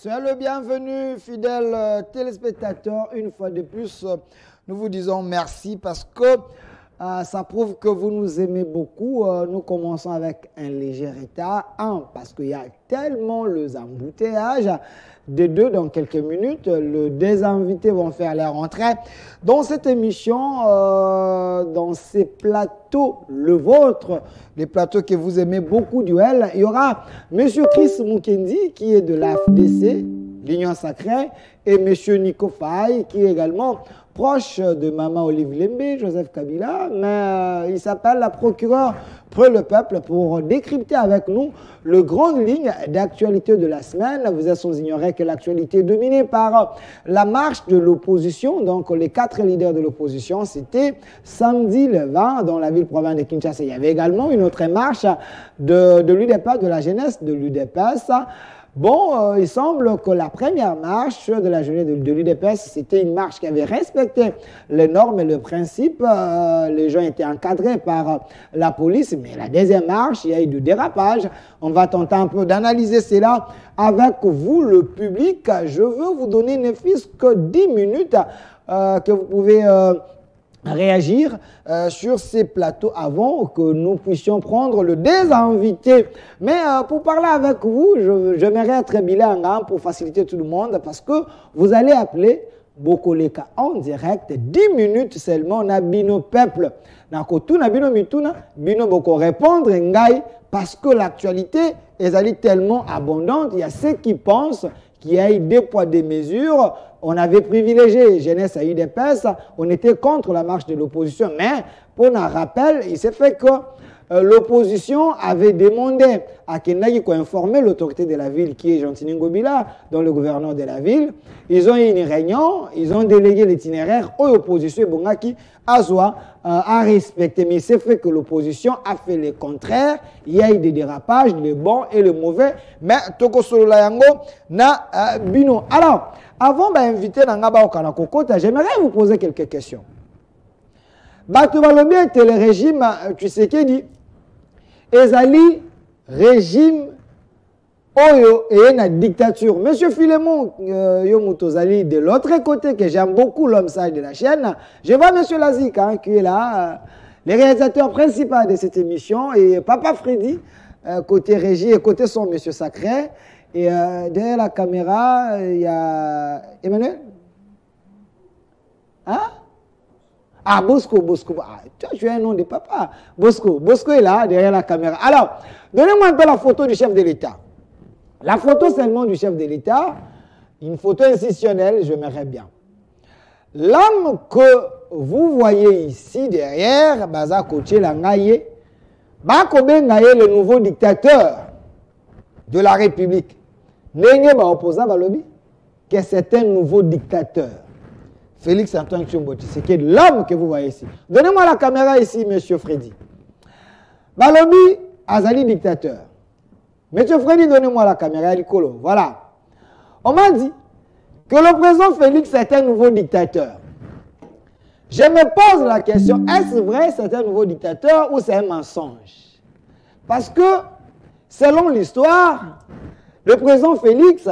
Soyez le bienvenu, fidèles téléspectateurs. Une fois de plus, nous vous disons merci parce que ça prouve que vous nous aimez beaucoup. Nous commençons avec un léger retard. Parce qu'il y a tellement les embouteillages. De deux, dans quelques minutes, les deux invités vont faire leur entrée dans cette émission, dans ces plateaux, le vôtre, les plateaux que vous aimez beaucoup, Duel. Il y aura M. Chris Mukendi, qui est de la FDC, l'Union Sacrée, et M. Nico Faye, qui est également proche de Maman Olive Lembe, Joseph Kabila, mais il s'appelle la procureure pour le peuple pour décrypter avec nous les grandes lignes d'actualité de la semaine. Vous êtes sans ignorer que l'actualité est dominée par la marche de l'opposition, donc les 4 leaders de l'opposition. C'était samedi le 20 dans la ville-province de Kinshasa. Il y avait également une autre marche de l'UDPS, de la jeunesse de l'UDPS. Bon, il semble que la première marche de la journée de l'UDPS, c'était une marche qui avait respecté les normes et le principe. Les gens étaient encadrés par la police, mais la deuxième marche, il y a eu du dérapage. On va tenter un peu d'analyser cela avec vous, le public. Je veux vous donner ne fût-ce que 10 minutes que vous pouvez réagir sur ces plateaux avant que nous puissions prendre le désinvité. Mais pour parler avec vous, j'aimerais être bilingue pour faciliter tout le monde parce que vous allez appeler Bokoleka en direct, 10 minutes seulement, na bino peuple. Na kotuna bino mituna, bino boko répondre ngai parce que l'actualité est tellement abondante. Il y a ceux qui pensent qu'il y a eu des poids, des mesures. On avait privilégié jeunesse à UDPS, on était contre la marche de l'opposition. Mais, pour un rappel, il s'est fait que l'opposition avait demandé à Kendagi qu'on informer l'autorité de la ville, qui est Gentini Ngobila, dont le gouverneur de la ville. Ils ont eu une réunion, ils ont délégué l'itinéraire aux oppositions et Bongaki Azwa a respecté. Mais il s'est fait que l'opposition a fait le contraire. Il y a eu des dérapages, le bon et le mauvais. Mais Toko Sololayango na bino. Alors, avant d'inviter Nangaba Okana Kokota, j'aimerais vous poser quelques questions. Bato balobi était le régime, tu sais qui dit, ezali régime oyo et la dictature. Monsieur Philemon Yomutozali de l'autre côté, que j'aime beaucoup l'homme sage de la chaîne. Je vois Monsieur Lazik qui est là, le réalisateur principal de cette émission, et Papa Freddy, côté régie et côté son Monsieur Sacré. Et derrière la caméra, il y a Emmanuel. Hein? Ah, Bosco. Ah, tu as un nom de papa. Bosco est là, derrière la caméra. Alors, donnez-moi un peu la photo du chef de l'État. La photo seulement du chef de l'État, une photo institutionnelle, j'aimerais bien. L'homme que vous voyez ici derrière, Baza Koche Langaye, Bakobe Ngaye, le nouveau dictateur de la République. N'est pas opposant à lobby que c'est un nouveau dictateur. Félix Antoine Tchomboti, c'est l'homme que vous voyez ici. Donnez-moi la caméra ici, Monsieur Freddy. Balobi, Azali dictateur. Monsieur Freddy, donnez-moi la caméra, Elikolo. Voilà. On m'a dit que le président Félix est un nouveau dictateur. Je me pose la question, est-ce vrai c'est un nouveau dictateur ou c'est un mensonge? Parce que, selon l'histoire, le président Félix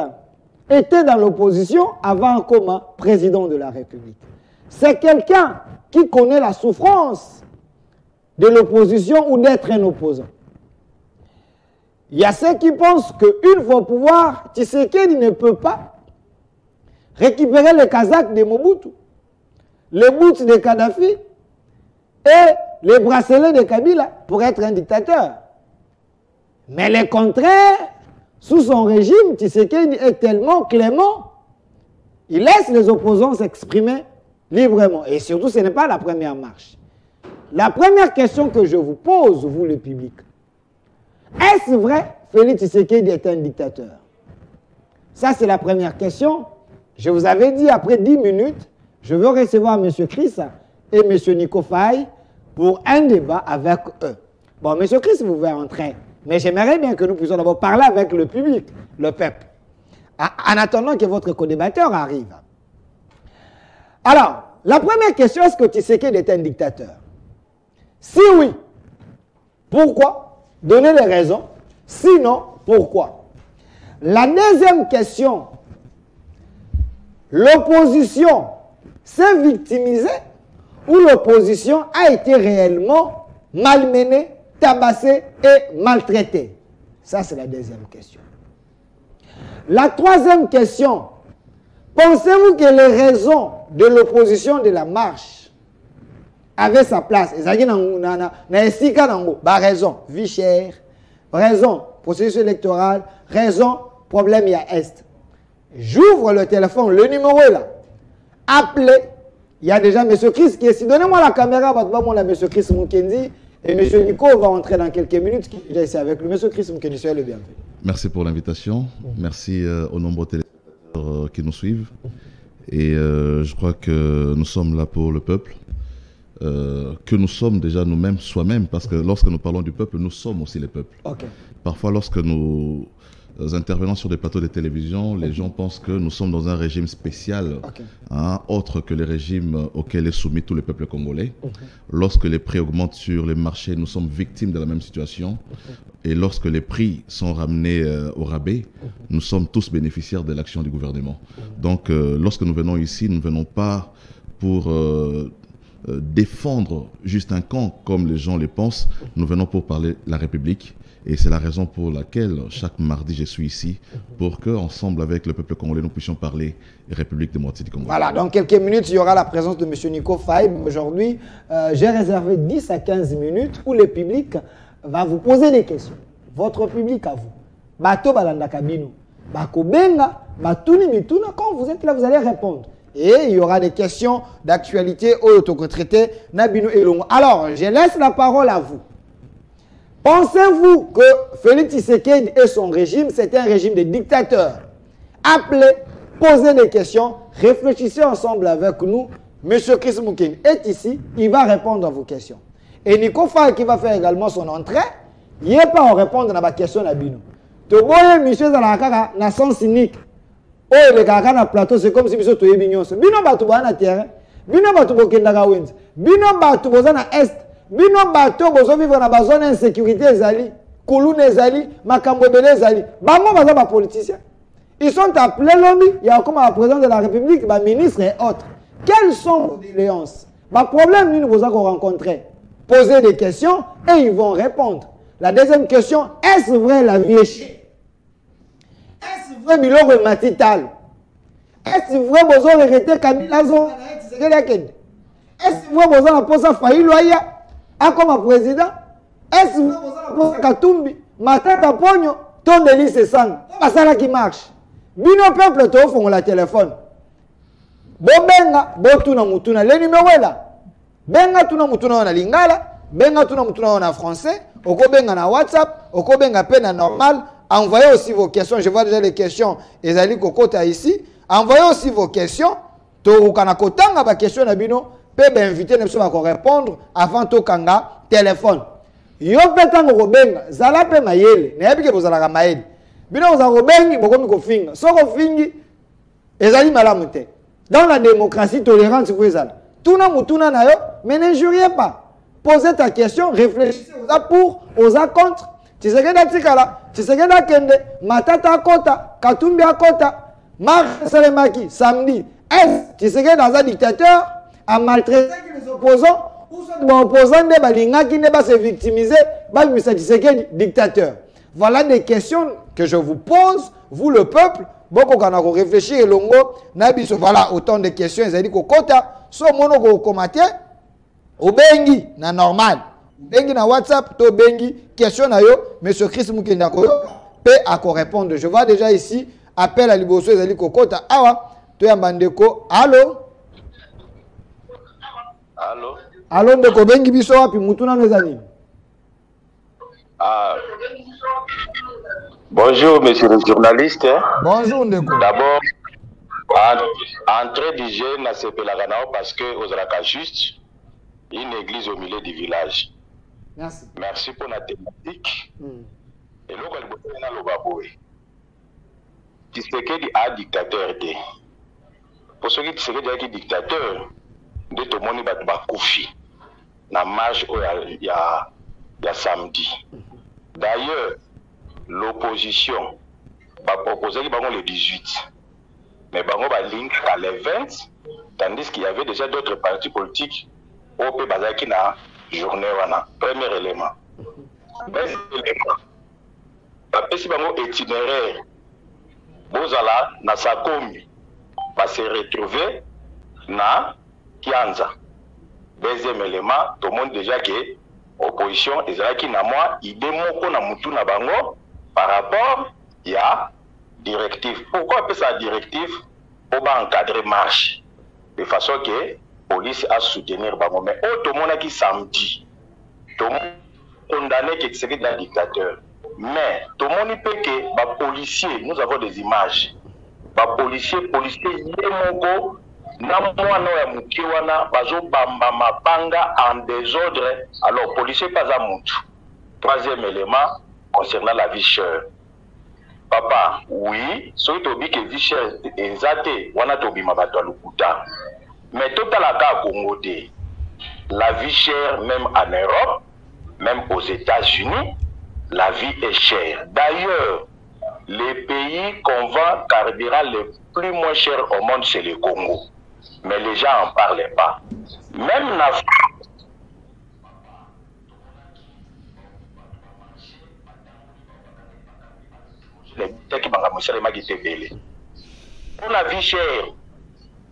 était dans l'opposition avant comme président de la République. C'est quelqu'un qui connaît la souffrance de l'opposition ou d'être un opposant. Il y a ceux qui pensent qu'une fois au pouvoir, Tshisekedi ne peut pas récupérer les Kazakhs de Mobutu, les boots de Kadhafi et les bracelets de Kabila pour être un dictateur. Mais le contraire, sous son régime, Tshisekedi est tellement clément, il laisse les opposants s'exprimer librement. Et surtout, ce n'est pas la première marche. La première question que je vous pose, vous le public, est-ce vrai que Félix Tshisekedi est un dictateur? Ça, c'est la première question. Je vous avais dit, après 10 minutes, je veux recevoir M. Chris et M. Nico Faye pour un débat avec eux. Bon, M. Chris, vous pouvez entrer. Mais j'aimerais bien que nous puissions d'abord parler avec le public, le peuple, en attendant que votre co-débatteur arrive. Alors, la première question, est-ce que Tshisekedi est un dictateur? Si oui, pourquoi? Donnez les raisons. Sinon, pourquoi? La deuxième question l'opposition s'est victimisée ou l'opposition a été réellement malmenée, tabassée et maltraitée? Ça, c'est la deuxième question. La troisième question, pensez-vous que les raisons de l'opposition de la marche avaient sa place? Raison, vie chère, raison, processus électoral, raison, problème, il y a Est. J'ouvre le téléphone, le numéro est là. Appelez. Il y a déjà M. Chris qui est ici. Donnez-moi la caméra, M. Chris Mukendi. Et M. Nico va entrer dans quelques minutes. Il est ici avec lui. M. Chris Mukendi, soyez le bienvenu. Merci pour l'invitation. Merci aux nombreux téléspectateurs qui nous suivent. Et je crois que nous sommes là pour le peuple. Que nous sommes déjà nous-mêmes, soi-même. Parce que lorsque nous parlons du peuple, nous sommes aussi les peuples. Okay. Parfois, lorsque nous intervenons sur des plateaux de télévision, les gens pensent que nous sommes dans un régime spécial, autre que les régimes auxquels est soumis tout le peuple congolais. Lorsque les prix augmentent sur les marchés, nous sommes victimes de la même situation. Et lorsque les prix sont ramenés au rabais, nous sommes tous bénéficiaires de l'action du gouvernement. Donc, lorsque nous venons ici, nous ne venons pas pour défendre juste un camp, comme les gens le pensent. Nous venons pour parler de la République. Et c'est la raison pour laquelle chaque mardi je suis ici, pour qu'ensemble avec le peuple congolais, nous puissions parler République démocratique du Congo. Voilà, dans quelques minutes, il y aura la présence de M. Nico Faye. Aujourd'hui, j'ai réservé 10 à 15 minutes où le public va vous poser des questions. Votre public à vous. Bato balanda kabino. Bako benga, batuni mituna. Quand vous êtes là, vous allez répondre. Et il y aura des questions d'actualité au autotraité Nabino et Longo. Alors, je laisse la parole à vous. Pensez-vous que Félix Tshisekedi et son régime, c'est un régime de dictateurs? Appelez, posez des questions, réfléchissez ensemble avec nous. Monsieur Chris Mukendi est ici, il va répondre à vos questions. Et Nico Faye qui va faire également son entrée, il n'est pas en répondre à ma question Nabino. Tu vois, monsieur Zalakaka, na sens cynique. Oh, le kaka na plateau, c'est comme si monsieur Toye Bignon. Bino batu ba na terrain, bino batu bokendaka wins, bino batu boza na est. Bino bato bozo vivre na bazone insécurité ezali, kulune ezali, makambo ebele ezali. Bango baza ba politiciens. Ils sont appelés l'OMI, il y a comme la présidence de la République, ba ministre et autres. Quelles sont vos doléances? Ba problème nous vous avons rencontré. Posez des questions et ils vont répondre. La deuxième question, est-ce vrai la vie est chère? Est-ce vrai biloko matital? Est-ce vrai bozo regretter Kabila zo? Est-ce vrai bozo na posa failli loya? Comme président, est-ce que vous avez Katumbi, Matata Pogno, ton délit c'est sang. C'est ça qui marche. Bino peuple te offre la téléphone. Bobenga, botuna mutuna. Le numéro est là. Benga tuna mutuna na lingala, benga tuna mutuna na français, oko benga na WhatsApp, oko benga peine normal. Envoyez aussi vos questions. Je vois déjà les questions. Ezali Kokota ici. Envoyez aussi vos questions. To kana kotanga ba question na bino. Peut inviter ne pas répondre avant to kanga téléphone. Yo petango ko benga zala pe mayele na yebike bozala ka mayele. Bino za ko bengi bokomi ko finga. So ko fingi ezali malamu te. Dans la démocratie tolérance vous ezala. Tuna mutuna na yo, mais n'injuriez pas. Posez ta question, réfléchissez aux pour, aux contre. Tshisekedi tikala, Tshisekedi kende, Matata kota, Katumbi kota, Marc Salemaki samedi. Est Tshisekedi dans un dictateur à maltraiter les opposants ou soit les opposants de Balinga qui ne va se victimiser, dictateur. Voilà des questions que je vous pose, vous le peuple, beaucoup quand on réfléchit et longo, voilà autant de questions, ils ont dit que kota, so mono ko komate, au bengi, na normal, bengi na WhatsApp, to bengi, question na yo, monsieur Chris Mukendi peut à répondre. Je vois déjà ici, appel à Liboso, ils ont dit que kota, awa, to yambandeko, allô? Allô? Allô, ndeko bengi biso wapi mutuna nezani? Bonjour, monsieur le journaliste. Bonjour, ndeko. D'abord, entrée du jeune à Sepelaganao parce que vous avez juste une église au milieu du village. Merci. Merci pour la thématique. Et là, on a le baboué. Tshisekedi a dictateur. Pour ceux qui Tshisekedi est dictateur, de tout le monde va koufi. Na marche il y a samedi. D'ailleurs, l'opposition va proposer le 18. mais bango ba link à les 20, tandis qu'il y avait déjà d'autres partis politiques au P Bazaki na journée wana. Premier élément. Deuxième élément. Si bango itinéraire, bozala na Sakomi, va se retrouver na Kianza. Deuxième élément, tout le monde déjà que opposition ezalaki na moi idée moko na mutu na bango par rapport ya directive. Pourquoi appeler ça directive? Pour encadrer marche de façon que police a soutenir bango. Mais tout le monde qui samedi, tout le monde condamné que c'est un dictateur. Mais tout le monde peut que les policiers, nous avons des images. Les policiers, yemoko na mwana ya muki wana bazo bamba mapanga en désordre. Alors policier pas à mutu. Troisième élément concernant la vie chère. Papa, oui, soki tobi que vie chère ezate wana tobi mabato lukuta. Mais tout à la cas Congo te, la vie chère même en Europe, même aux États-Unis, la vie est chère. D'ailleurs, les pays qu'on vend carburant les plus moins chers au monde, c'est le Congo. Mais les gens n'en parlaient pas. Même en Afrique, les qui pour la vie chère,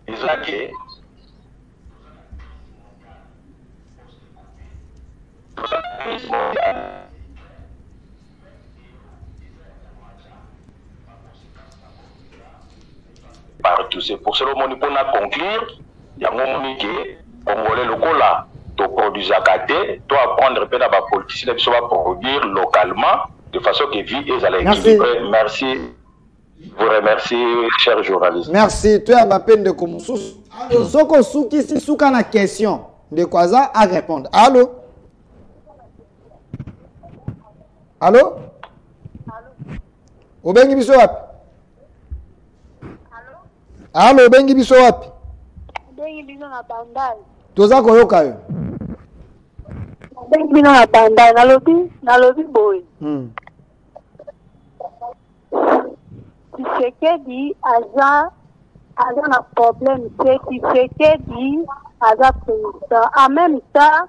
ils ont dit partout. C'est pour cela qu'on a conclure, il y a un moment qui est Congolais locaux là, tu produis à côté, tu apprendre peut-être à politicien qui va produire localement de façon que vie est à l'équilibre. Merci. Je vous remercie, chers journalistes. Merci. Tu as ma peine de commencer. Soko Souki, si Souka a une question de quoi ça à répondre. Allô? Allô? Obengi biso wapi? Allô, Obengi biso wapi? Obengi biso na bandai. Toza koyoka yo. Obengi biso na bandai, nalobi boy. Tshisekedi aza na problème, Tshisekedi aza président. En même temps,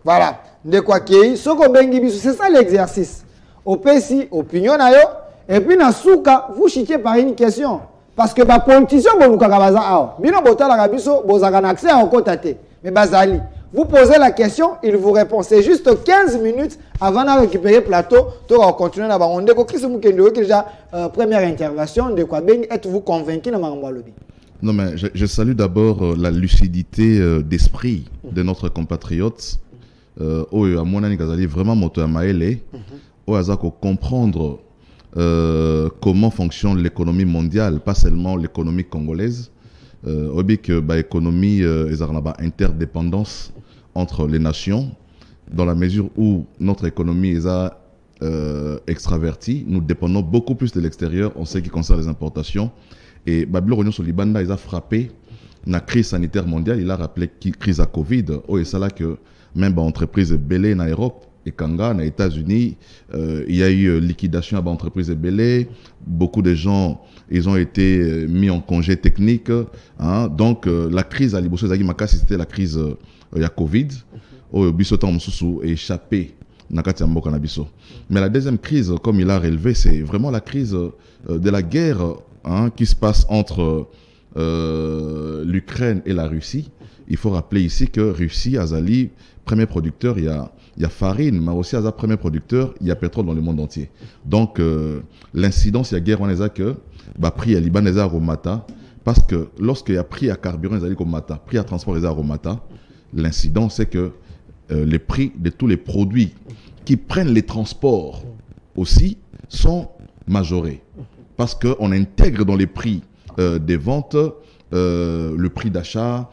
voilà. De quoi qu'il Soko Bengi biso, c'est ça l'exercice. Au PC, opinion na yo, et puis na souka, vous chitiez par une question. Parce que les politiciens, ils ont accès à un côté. Mais bazali, vous posez la question, il vous répond. C'est juste 15 minutes avant de récupérer le plateau. On va continuer à on déjà première intervention. De quoi êtes-vous convaincu de Marambalobi? Non, mais je salue d'abord la lucidité d'esprit de notre compatriote. À mon avis, vraiment moto à maëlé. Comprendre comment fonctionne l'économie mondiale, pas seulement l'économie congolaise. L'économie est une interdépendance entre les nations, dans la mesure où notre économie est extravertie. Nous dépendons beaucoup plus de l'extérieur en ce qui concerne les importations. Et Babylone sur Libanda, ils ont frappé la crise sanitaire mondiale. Il a rappelé la crise à Covid. Et c'est là que même entreprise Belé en Europe et Kanga, aux États-Unis, il y a eu liquidation à l'entreprise Belé. Beaucoup de gens, ils ont été mis en congé technique. Hein. Donc, la crise à Liboso Zagimaka, c'était la crise il y a Covid. Au Bissotan Moussou est échappé. Mais la deuxième crise, comme il a relevé, c'est vraiment la crise de la guerre qui se passe entre l'Ukraine et la Russie. Il faut rappeler ici que Russie, Azali, premier producteur, il y a farine, mais aussi Azali, premier producteur, il y a pétrole dans le monde entier. Donc, l'incidence, il y a guerre, on est à que, prix à Liban, les aromata, parce que lorsqu'il y a prix à carburant, les aromata, prix à transport, les aromata, l'incidence, c'est que les prix de tous les produits qui prennent les transports aussi sont majorés. Parce qu'on intègre dans les prix des ventes le prix d'achat,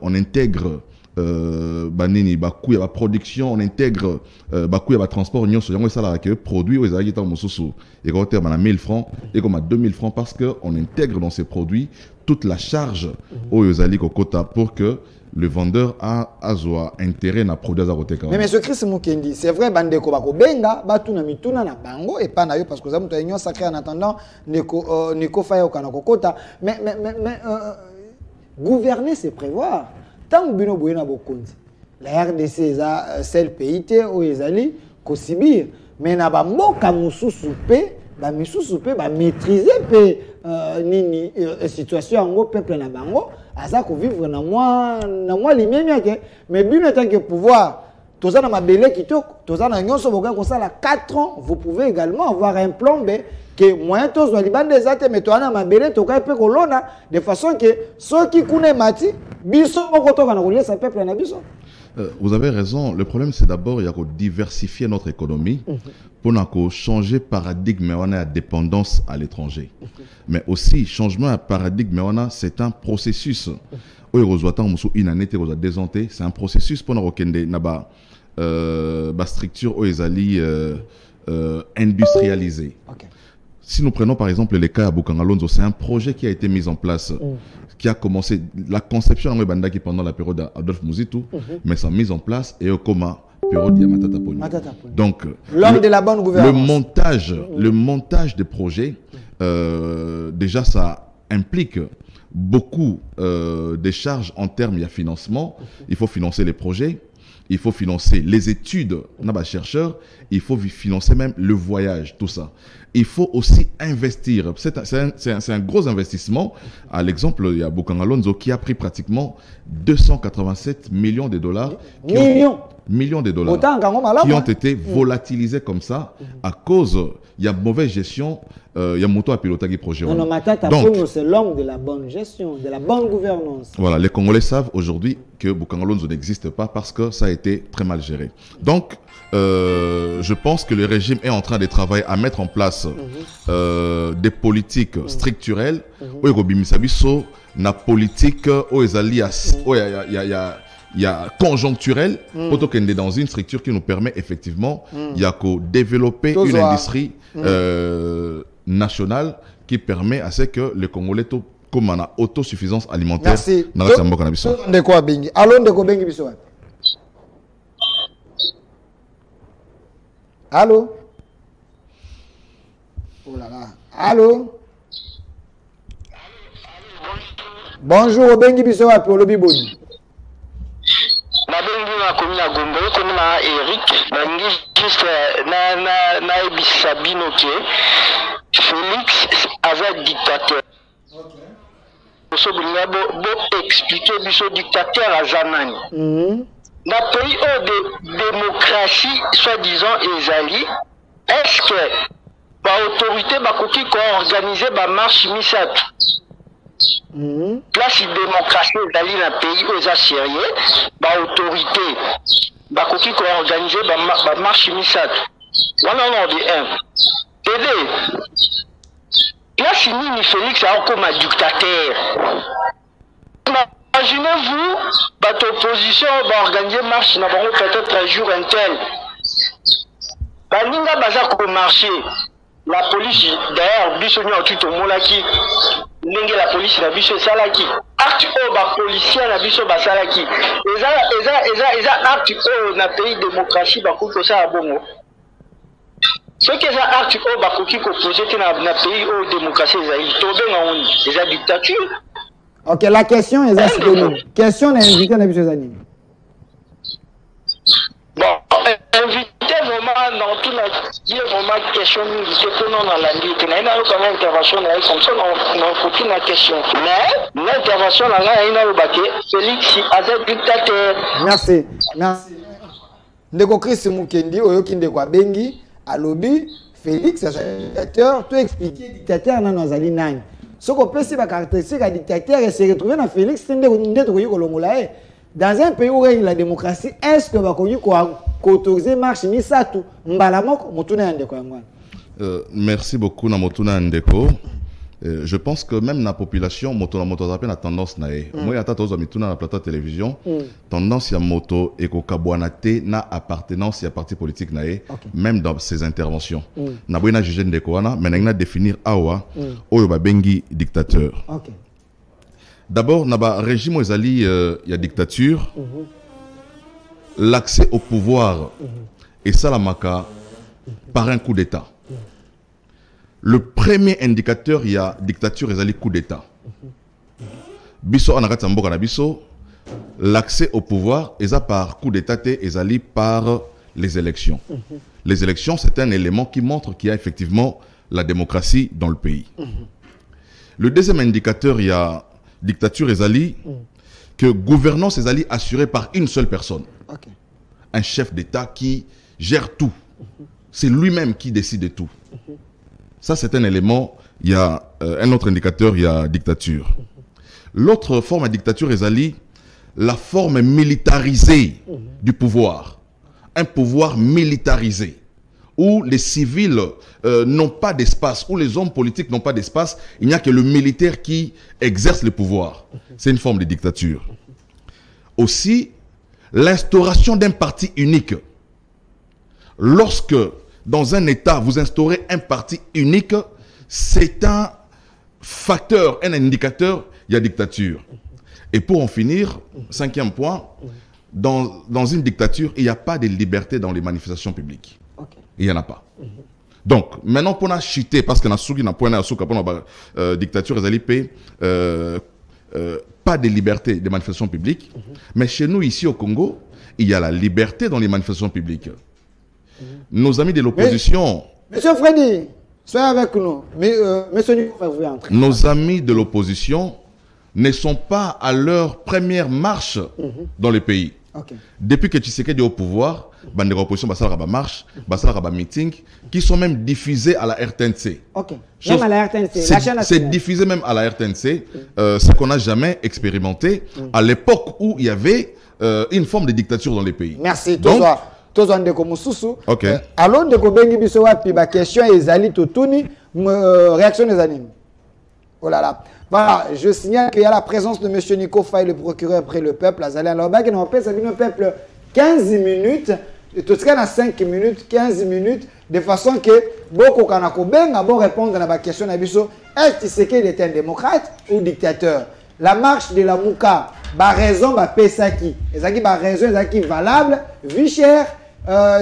on intègre banini baku ya ba production on intègre baku ya ba transport nyonso yango ça là que produit aux agita mosusu et quand on a 1000 francs et comme à 2000 francs parce que on intègre dans ces produits toute la charge aux ali kokota pour que le vendeur a intérêt na produit à côté. Mais monsieur Chris Mukendi, c'est vrai bandeko bako benga batuna mituna na bango et pas na yo parce que ça muto union sacré en attendant neko fayo kana kokota mais gouverner c'est prévoir. Tant que bino boyena bokonzi la RDC a celle PIT ou ezali ko sibir mais na ba mboka mususu pe ba misusu pe ba maîtriser pe nini situation ngo peuple na bango aza ko vivre na moi limemi yake mais bino tant que pouvoir toza na mabele kitoko toza na nyonso boka ko sala 4 ans vous pouvez également avoir un plan B que moyen tous les bandes des athées mais toi na mabele to ka pe kolona de façon que ceux qui connaissent mati biso okotoka na kolia sa peuple na biso. Vous avez raison. Le problème, c'est d'abord il y a diversifier notre économie pour changer paradigme. On a la dépendance à l'étranger, mais aussi changement de paradigme. C'est un processus. C'est un processus pour nous structure industrialisée. Si nous prenons par exemple les cas à Bukangalonzo, c'est un projet qui a été mis en place. Qui a commencé la conception en Bandaki pendant la période d'Adolphe Muzitu, mais sa mise en place et au coma période de Matata Poni. Donc l'homme de la bonne gouvernance. Le montage des projets, déjà ça implique beaucoup de charges en termes de financement. Il faut financer les projets, il faut financer les études, on a des chercheurs, il faut financer même le voyage, tout ça. Il faut aussi investir. C'est un gros investissement. À l'exemple, il y a Bukangalonzo qui a pris pratiquement 287 millions de dollars. Millions de dollars qui ont été volatilisés comme ça à cause il y a mauvaise gestion, il y a moto à piloter des projets. Donc c'est l'homme de la bonne gestion, de la bonne gouvernance. Voilà, les Congolais savent aujourd'hui que Bukangalonzo n'existe pas parce que ça a été très mal géré. Donc je pense que le régime est en train de travailler à mettre en place des politiques structurelles. Na politique il y a conjoncturel plutôt qu'être dans une structure qui nous permet effectivement il y a qu'à développer une industrie nationale qui permet à ce que les Congolais comme on a autosuffisance alimentaire. Merci. Allô ndeko bengi biso. Allô. Oh là là. Allô. Bonjour bengi biso wa pour le biboni. Nabengi na komina Gombe ko na Eric bangi juste na ebisabino ke Félix avait dictateur. So bo expliquer biso dictateur à Zanani. Dans le pays de démocratie soi-disant ezali, est-ce que l'autorité va organiser la marche misatu? Place démocratie ezali dans le pays où c'est sérieux, l'autorité va organiser la marche misatu. Voilà non de un. Et place ni Félix a comme un dictateur. Imaginez-vous, votre opposition va organiser une marche, peut-être un jour intel. Baninga baza ko marcher. La police, d'ailleurs, bisogno a tout au molaki. La police na biso salaki. Acte o ba policier na biso ba salaki. Eza acte o na pays démocratie ba ko ça bongo. Ce qui est acte o ba ko ki ko poser na pays o démocratie eza tobe nga oni. Eza dictature. Ok, la question est ça. Question est invité à l'habitude d'anime. Bon, invité vraiment dans tout la vraiment question invité pour nous dans la vie. Il y a une intervention comme ça, on a aucune question. Mais l'intervention là, il y a une Félix avec dictateur. Merci, merci. Ndeko Chris Mukendi, Oyoki Ndeko Bengi, Alobi, Félix, dictateur, tout expliqué dictateur dans nos alignages. Ce qu'on peut dire, caractéristique à dictateur et se retrouver dans Félix, c'est dans un pays où règne la démocratie, est-ce que vous pouvez autoriser marche Merci beaucoup, Namotuna Ndeko. Je pense que même la population, moto a tendance na e. Moi, yata tozo mituna na plateau télévision, tendance ya moto et kokabwanate na appartenance ya parti politique na e, même dans ses interventions. Na boina juger ndekoana, mais na définir awa oyo ba bengi dictateur. D'abord, na ba régime ezali ya dictature, l'accès au pouvoir et ça la maka par un coup d'état. Le premier indicateur, il y a dictature et coup d'État. Biso anakata mboka na biso, l'accès au pouvoir est par coup d'État et par les élections. Les élections, c'est un élément qui montre qu'il y a effectivement la démocratie dans le pays. Le deuxième indicateur, il y a dictature et que gouvernance est assurée par une seule personne. Un chef d'État qui gère tout. C'est lui-même qui décide de tout. Ça, c'est un élément. Il y a un autre indicateur, il y a dictature. L'autre forme de dictature est la forme militarisée du pouvoir. Un pouvoir militarisé, où les civils n'ont pas d'espace, où les hommes politiques n'ont pas d'espace. Il n'y a que le militaire qui exerce le pouvoir. C'est une forme de dictature. Aussi, l'instauration d'un parti unique. Lorsque dans un État, vous instaurez un parti unique, c'est un facteur, un indicateur, il y a dictature. Et pour en finir, cinquième point, dans une dictature, il n'y a pas de liberté dans les manifestations publiques. Il n'y en a pas. Donc, maintenant, pour nous chuter, parce que nous avons une dictature, pas de liberté des manifestations publiques, mais chez nous, ici au Congo, il y a la liberté dans les manifestations publiques. Nos amis de l'opposition... Monsieur Freddy, soyez avec nous. Monsieur Nico, vous entrer. Nos amis de l'opposition ne sont pas à leur première marche dans le pays. Depuis que Tshisekedi est au pouvoir, de l'opposition, marche, meeting, qui sont même diffusés à la RTNC. Même à la RTNC. C'est diffusé même à la RTNC, ce qu'on n'a jamais expérimenté à l'époque où il y avait une forme de dictature dans les pays. Merci. Donc, allons de bengi biso wapi ba question ezali totuni réaction des animes. Oh là là. Voilà, je signale qu'il y a la présence de monsieur Nico Faye, le procureur près le peuple azali alors ba que nous appelle ça le peuple 15 minutes et tout ça dans 5 minutes 15 minutes de façon que beaucoup kanako benga bon répondre à la question na biso est-ce qu'il est un démocrate ou dictateur? La marche de la Mouka, ba raison ba pesaki, ezaki ba raison ezaki valable, vie chère.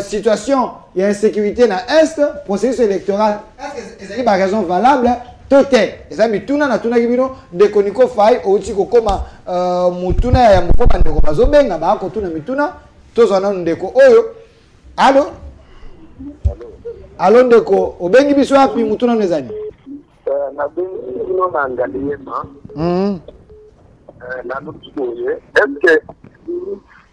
Situation, il y a insécurité dans l'Est, processus électoral, est-ce qu'il y a une raison valable? Tout est. Et ça, mais tout le monde de Koniko Faye, au Tiko Koma, Moutuna, et Moukoba, de Kobazobenga, Bakotuna, Mituna, tous en ont de Ko Oyo. Allô? Allô, de Ko, au Bengi Biswa, puis Moutuna, les amis. Est-ce que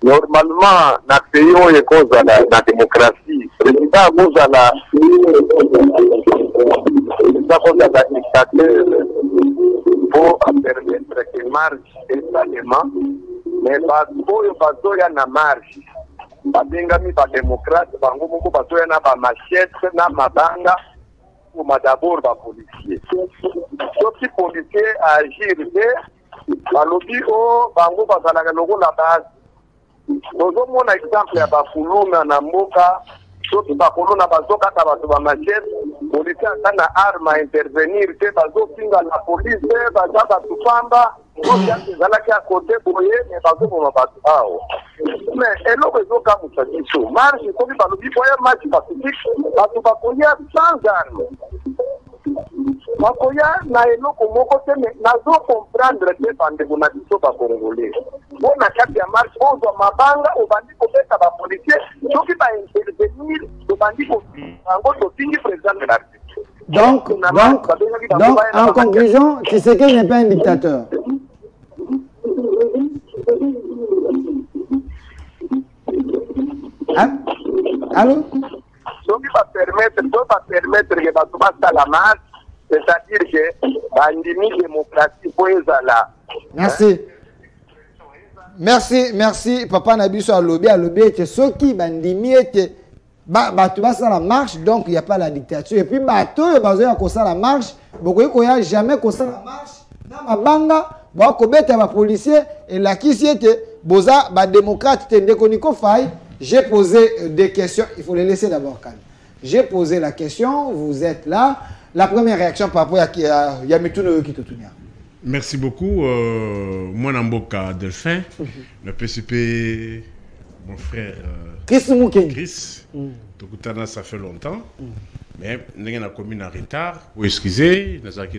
normalement, dans le pays où il y a la démocratie, le président vous a la dictateur pour permettre qu'il marche instantanément, mais parce qu'il y a une marche. Badengami ba démocrate, bango moko bazoya na ba machette na mabanga ou d'abord ba policier. Soki policier agir de balobi o bango bazalaka logo la base. Nous avons un exemple ya ba fuluma na mboka soki ba kolona bazoka ta bato ba machette, policier ana arme intervenir te bazokinga la police baza bato pamba. Zalaki à côté boye mais bazo pour ma bato ao. Mais elo bezo ka mutadiso marche comme balobi boye marche pacifique bato bakoya sans armes. Bakoya na elo komoko te mais nazo comprendre te bande bona biso ba congolais. Bona kati ya marche ozo mabanga obandi ko beta ba policier soki ba intervenir obandi ko ngo to tingi président de la République. Donc, en conclusion, Tshisekedi n'est pas un dictateur. Hein? Allô? Donc, il va permettre que tu fasses la marche, c'est-à-dire que la démocratie pour là. Merci, Papa Nabiso à lobby, était ce qui bandimi était. Tu vas la marche, donc il n'y a pas la dictature. Et puis, tu vas la marche, beaucoup ko ya jamais ko ça marche na mabanga ba ko beta ba policier et la qui était boza ba démocrate tende ko niko fay. J'ai posé des questions, il faut les laisser d'abord calme. J'ai posé la question, vous êtes là. La première réaction par rapport à Yamituno Kitotunia. Merci beaucoup. Moi, Namboka Delphin, le PCP, mon frère Chris. Tokutana, ça fait longtemps. Mais nous avons commis un retard. Vous excusez, nous avons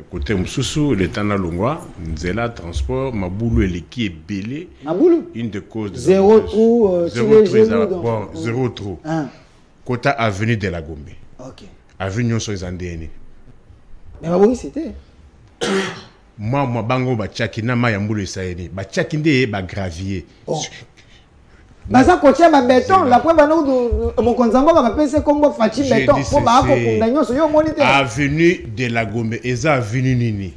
côté Moussoussou, le temps Longwa, Nzela, transport, Maboulou et l'équipe est belé. Maboulou. Une des causes de zéro trou, zéro trou. Kota avenue de la Gombe. Ok. Avenue sur les Andéenés. Mais Maboulou, c'était. Moi, bango bachaki na mayambulu isaeni. Bachaki nde ba gravier. Baza kotia ba béton, la preuve nous mon konzambo ba pese kombo fachi béton pour ba ko kunda nyonso yo moniteur. Avenue de la Gombe, eza avenue nini.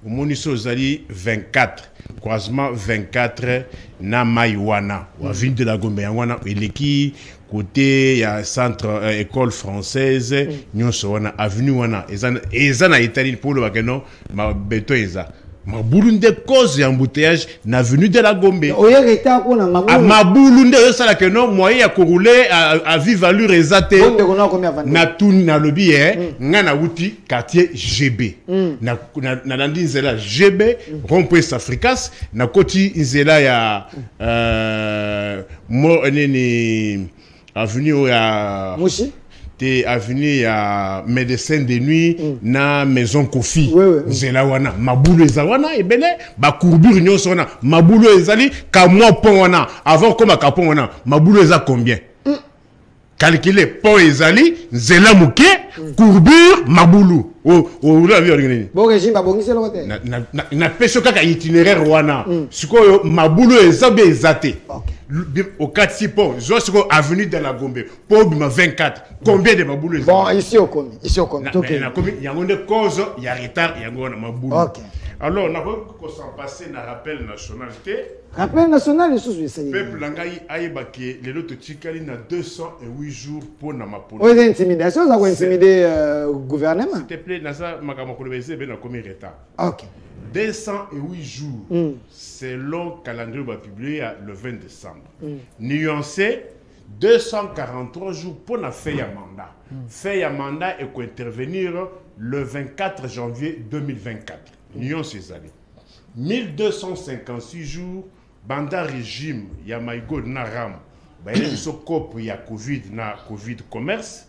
Omoni so zali 24, croisement 24 na Maïwana. Avenue de la Gombe yangwana eleki côté ya centre école française nyonso wana avenue wana eza na Italie pour le bakeno ma béton eza. Maboulou de cause embouteillage na avenue de la Gombe. Oye retard pour na Maboulou. Maboulou de yo sala que non moyen ya ko rouler à vive allure ezate. Na tuni na lobby ngana wuti quartier GB. Na landi nzela GB rond-point Africas na koti nzela ya mo neni avenue ya Mushi avenue à médecin de nuit na maison Kofi nzela wana maboulou ezawana ebele ba courbure nyonso wana maboulou ezali ka moi pont wana avant comme ka pont wana maboulou eza combien calculer pont ezali nzela muke courbure maboulou o la vie organisée bon régime ba bongisi le côté na peso kaka itinéraire wana sikoyo maboulou ezabe ezate au 4 pont, je avenue de la Gombe, pour 24. Combien de maboulou? Bon, ici au commis. Il y a une cause, il y a retard, il y a un maboulou. Alors, on a s'en passer dans rappel nationalité. Rappel national, il peuple Langaï Aïbaki, les autres Tchikali, na 208 jours pour na mapoulou. Oui, intimidation, ça va intimider le gouvernement. S'il te plaît, Nasa Makamokolobese, ben, combien de retard? Ok. 208 jours, selon le calendrier publié le 20 décembre. Nuancé, 243 jours pour la faire un mandat. Faire un mandat et qu'on intervenir le 24 janvier 2024. Nuancé, c'est 1256 jours, banda régime, il y a Maïgo na ram, il y a Covid na Covid commerce,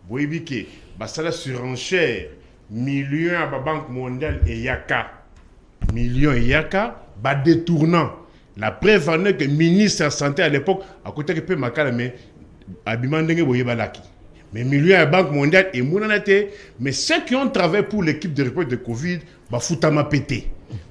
il y a surenchère, millions à la Banque mondiale et Yaka. Millions et yaka, ba détournant. La preuve en est que le ministre de la Santé à l'époque, à côté de Makala, mais Abimandenge Boyebalaki. Mais millions à la Banque mondiale et Mounanate, mais ceux qui ont travaillé pour l'équipe de réponse de Covid, ba foutama pété.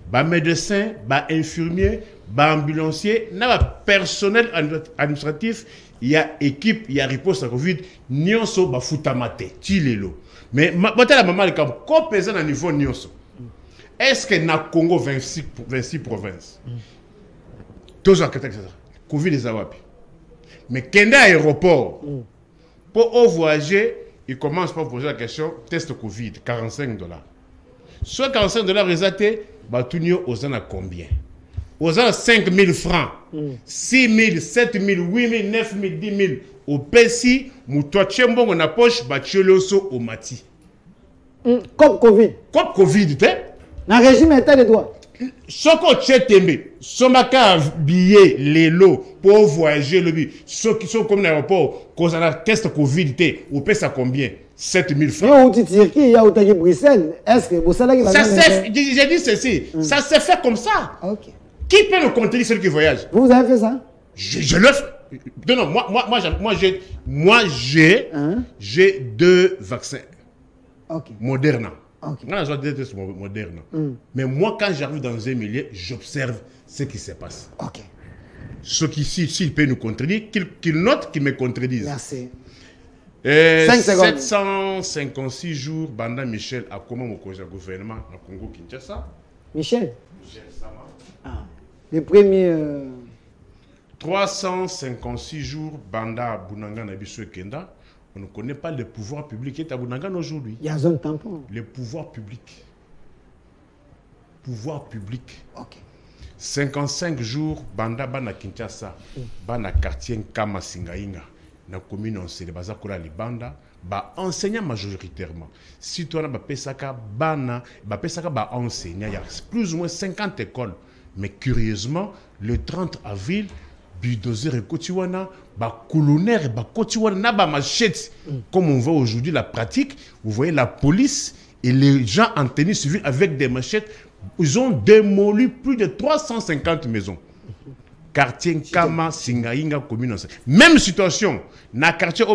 Ba médecin, ba infirmier, ba ambulancier, n'a pas personnel administratif, il y a équipe, il y a réponse à Covid, nyonso ba foutama té, tilelo. Mais la maman, elle est comme pesant à niveau nyonso. Est-ce que na Congo 26 provinces? Tous en ça. Covid les awapi. Mais Kenda aéroport, pour voyager, il commence par poser la question test Covid, $45. Soit $45 résulté, Batunio aux ans à combien? Aux ans 5 000 francs, 6 000, 7 000, 8 000, 9 000, 10 000. Au Pessi, Moutoua Tchembon en poche, Batioloso au Mati. Comme Covid. Comme Covid, dans le régime état de droit. Soko Tchetembe, Somaka billet, les lots pour voyager le but. Ceux qui sont comme l'aéroport, cause à la test Covid, au paie ça combien? 7 000 francs. Il y a au Bruxelles. Est-ce que vous savez que j'ai dit ceci, ça s'est fait comme ça. Okay. Qui peut nous contredire ceux qui voyagent? Vous avez fait ça? Je le fais. Non, j'ai 2 vaccins. Okay. Moderna. Okay. Moderne. Mais moi, quand j'arrive dans un milieu, j'observe ce qui se passe. Okay. Ceux qui, s'ils peuvent nous contredire, qu'ils notent qu'ils me contredisent. Merci. 5 secondes. 756 jours, Banda Michel a comment au gouvernement dans Congo Kinshasa. Michel Sama. Ah. Le premier. 356 jours, Banda Bunanga Nabiso Kenda. On ne connaît pas le pouvoir public qui est à Bunagana aujourd'hui. Il y a un zone tampon. Le pouvoir public. Pouvoir public. Ok. 55 jours, banda bana Kinshasa, bana quartier Kama Singainga, na commune on sait baza kola li banda, ba enseignant majoritairement. Si tu as pesaka bana, ba pesaka ba enseignant, il y a plus ou moins 50 écoles. Mais curieusement, le 30 avril, bulldozer et kotiwana, ba colonnaire, ba kotiwana na ba machette. Comme on voit aujourd'hui la pratique, vous voyez la police et les gens en tenue civile avec des machettes. Ils ont démoli plus de 350 maisons. Quartier Kama, Singainga, commune. Même situation, dans le quartier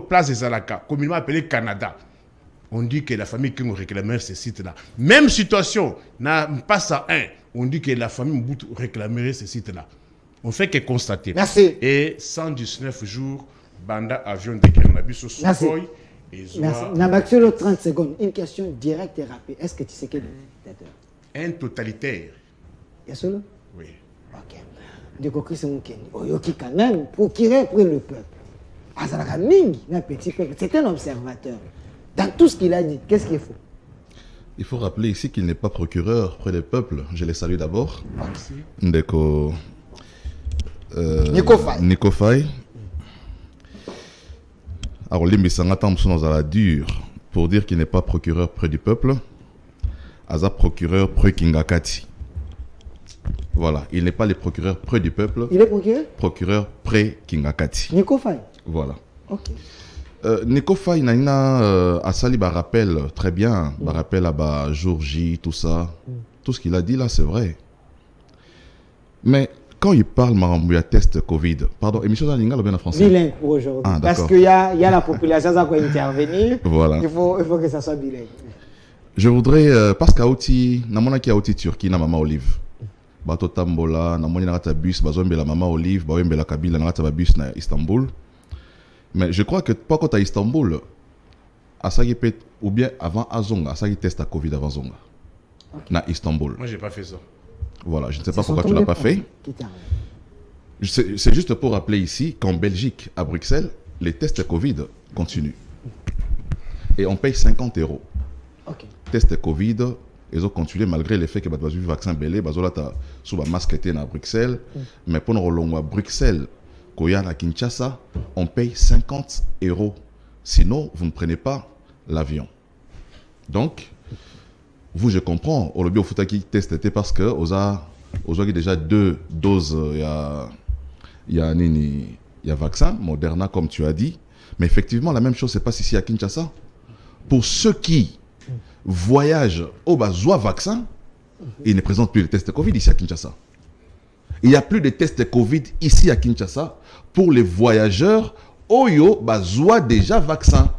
Place des Alaka, communément appelé Canada. On dit que la famille qui nous réclamait ce site-là. Même situation, dans Passa 1, on dit que la famille Mbutu réclamerait ce site-là. On fait que constater. Merci. Et 119 jours, Banda avion de Kernabiso Sukhoi. Merci. Nabaxolo, 30 secondes. Une question directe et rapide. Est-ce que tu sais quel est le dictateur? Un totalitaire. Il y a solo? Oui. Ok. De Kokri Mukeni. Oyoki quand même, procurer pour le peuple. Azalaka Mingi, un petit peuple. C'est un observateur. Dans tout ce qu'il a dit, qu'est-ce qu'il faut? Il faut rappeler ici qu'il n'est pas procureur près du peuple. Je les salue d'abord. Merci. Ndeko. Nico Faye. Alors, Limbisanga Tamson dans la dure pour dire qu'il n'est pas procureur près du peuple. Aza procureur près Kingakati. Voilà, il n'est pas le procureur près du peuple. Il est procureur? Procureur près Kingakati. Nico Faye. Voilà. Ok. Nico Faye, Asali rappelle très bien, rappelle à jour J, tout ça. Tout ce qu'il a dit là, c'est vrai. Mais quand il parle, Marambouya test Covid, pardon, émission d'Alinga, le bien en français. Bilingue pour aujourd'hui. Ah, parce qu'il y a la population qui va intervenir. Voilà. Il faut que ça soit bilingue. Je voudrais, parce qu'à Outi, namona qui a Outi Turquie, na Maman Olive. Bato Tambola, namoni na rata bus, bazombe la Maman Olive, bawembe la Kabila, na rata bus na Istanbul. Mais je crois que pas quand à Istanbul, à ça peut ou bien avant Azonga, à ça teste à Covid avant Zonga. Okay. Na Istanbul. Moi, j'ai pas fait ça. Voilà, je ne sais pas pourquoi tu l'as pas fait. C'est juste pour rappeler ici qu'en Belgique, à Bruxelles, les tests Covid continuent. Et on paye 50 €. Okay. Test Covid, ils ont continué malgré le fait que le vaccin belé, bazola ta sous la masque était à Bruxelles, mais pour nous à Bruxelles, Koyan à Kinshasa, on paye 50 €. Sinon, vous ne prenez pas l'avion. Donc, vous, je comprends, au lobby au Futaki testé parce que aux a déjà 2 doses, il y a vaccin, Moderna comme tu as dit, mais effectivement la même chose c'est pas ici à Kinshasa. Pour ceux qui voyagent au besoin vaccin, ils ne présentent plus les tests Covid ici à Kinshasa. Il n'y a plus de tests Covid ici à Kinshasa pour les voyageurs Oyo besoin déjà vaccin.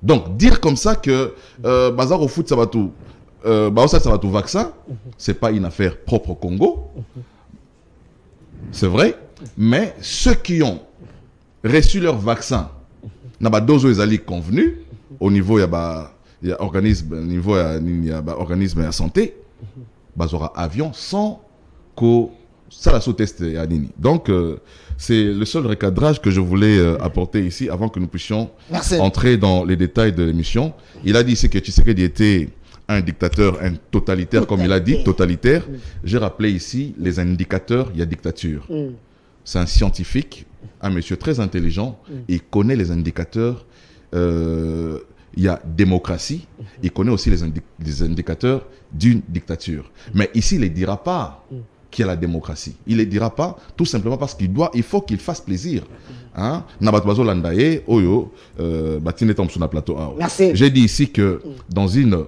Donc, dire comme ça que Bazar au foot, ça va tout vaccin, c'est pas une affaire propre au Congo. C'est vrai, mais ceux qui ont reçu leur vaccin, n'a pas dose aux convenu, au niveau il y a organisme, niveau il y a organisme de santé, Bazora avion sans que ça la sous-test à Nini. Donc, c'est le seul recadrage que je voulais apporter ici avant que nous puissions entrer dans les détails de l'émission. Il a dit ici que Tshisekedi était un dictateur, un totalitaire, comme il a dit, totalitaire. J'ai rappelé ici les indicateurs, il y a dictature. C'est un scientifique, un monsieur très intelligent, il connaît les indicateurs, il y a démocratie, il connaît aussi les indicateurs d'une dictature. Mais ici, il ne dira pas qu'il y a la démocratie. Il ne le dira pas tout simplement parce il faut qu'il fasse plaisir. Hein? J'ai dit ici que dans une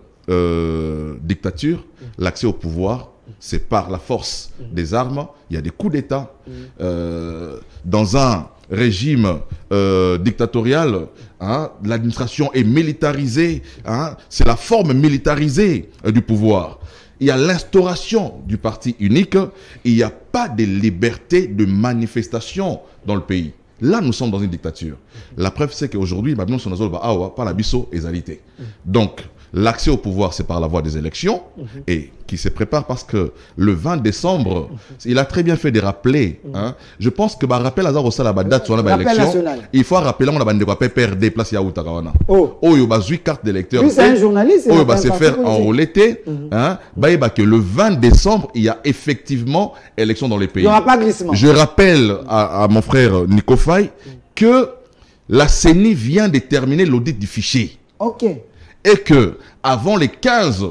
dictature, l'accès au pouvoir, c'est par la force des armes. Il y a des coups d'État. Dans un régime dictatorial, hein, l'administration est militarisée. Hein, c'est la forme militarisée du pouvoir. Il y a l'instauration du parti unique. Il n'y a pas de liberté de manifestation dans le pays. Là, nous sommes dans une dictature. La preuve, c'est qu'aujourd'hui, nous sommes dans par la biso égalité. Donc, l'accès au pouvoir, c'est par la voie des élections, et qui se prépare parce que le 20 décembre, il a très bien fait de rappeler. Hein. Je pense que rappel hasard au la date sur l'élection, il faut rappeler on a bandé quoi PRD place Yaouta Kawana. Oh, il y a 8 cartes d'électeurs. Lui, c'est un journaliste. Il va se faire enrôler. Hein, que le 20 décembre, il y a effectivement élection dans les pays. Il n'y aura pas glissement. Je rappelle à mon frère Nico Faye que la CENI vient de terminer l'audit du fichier. Ok. Et que avant les 15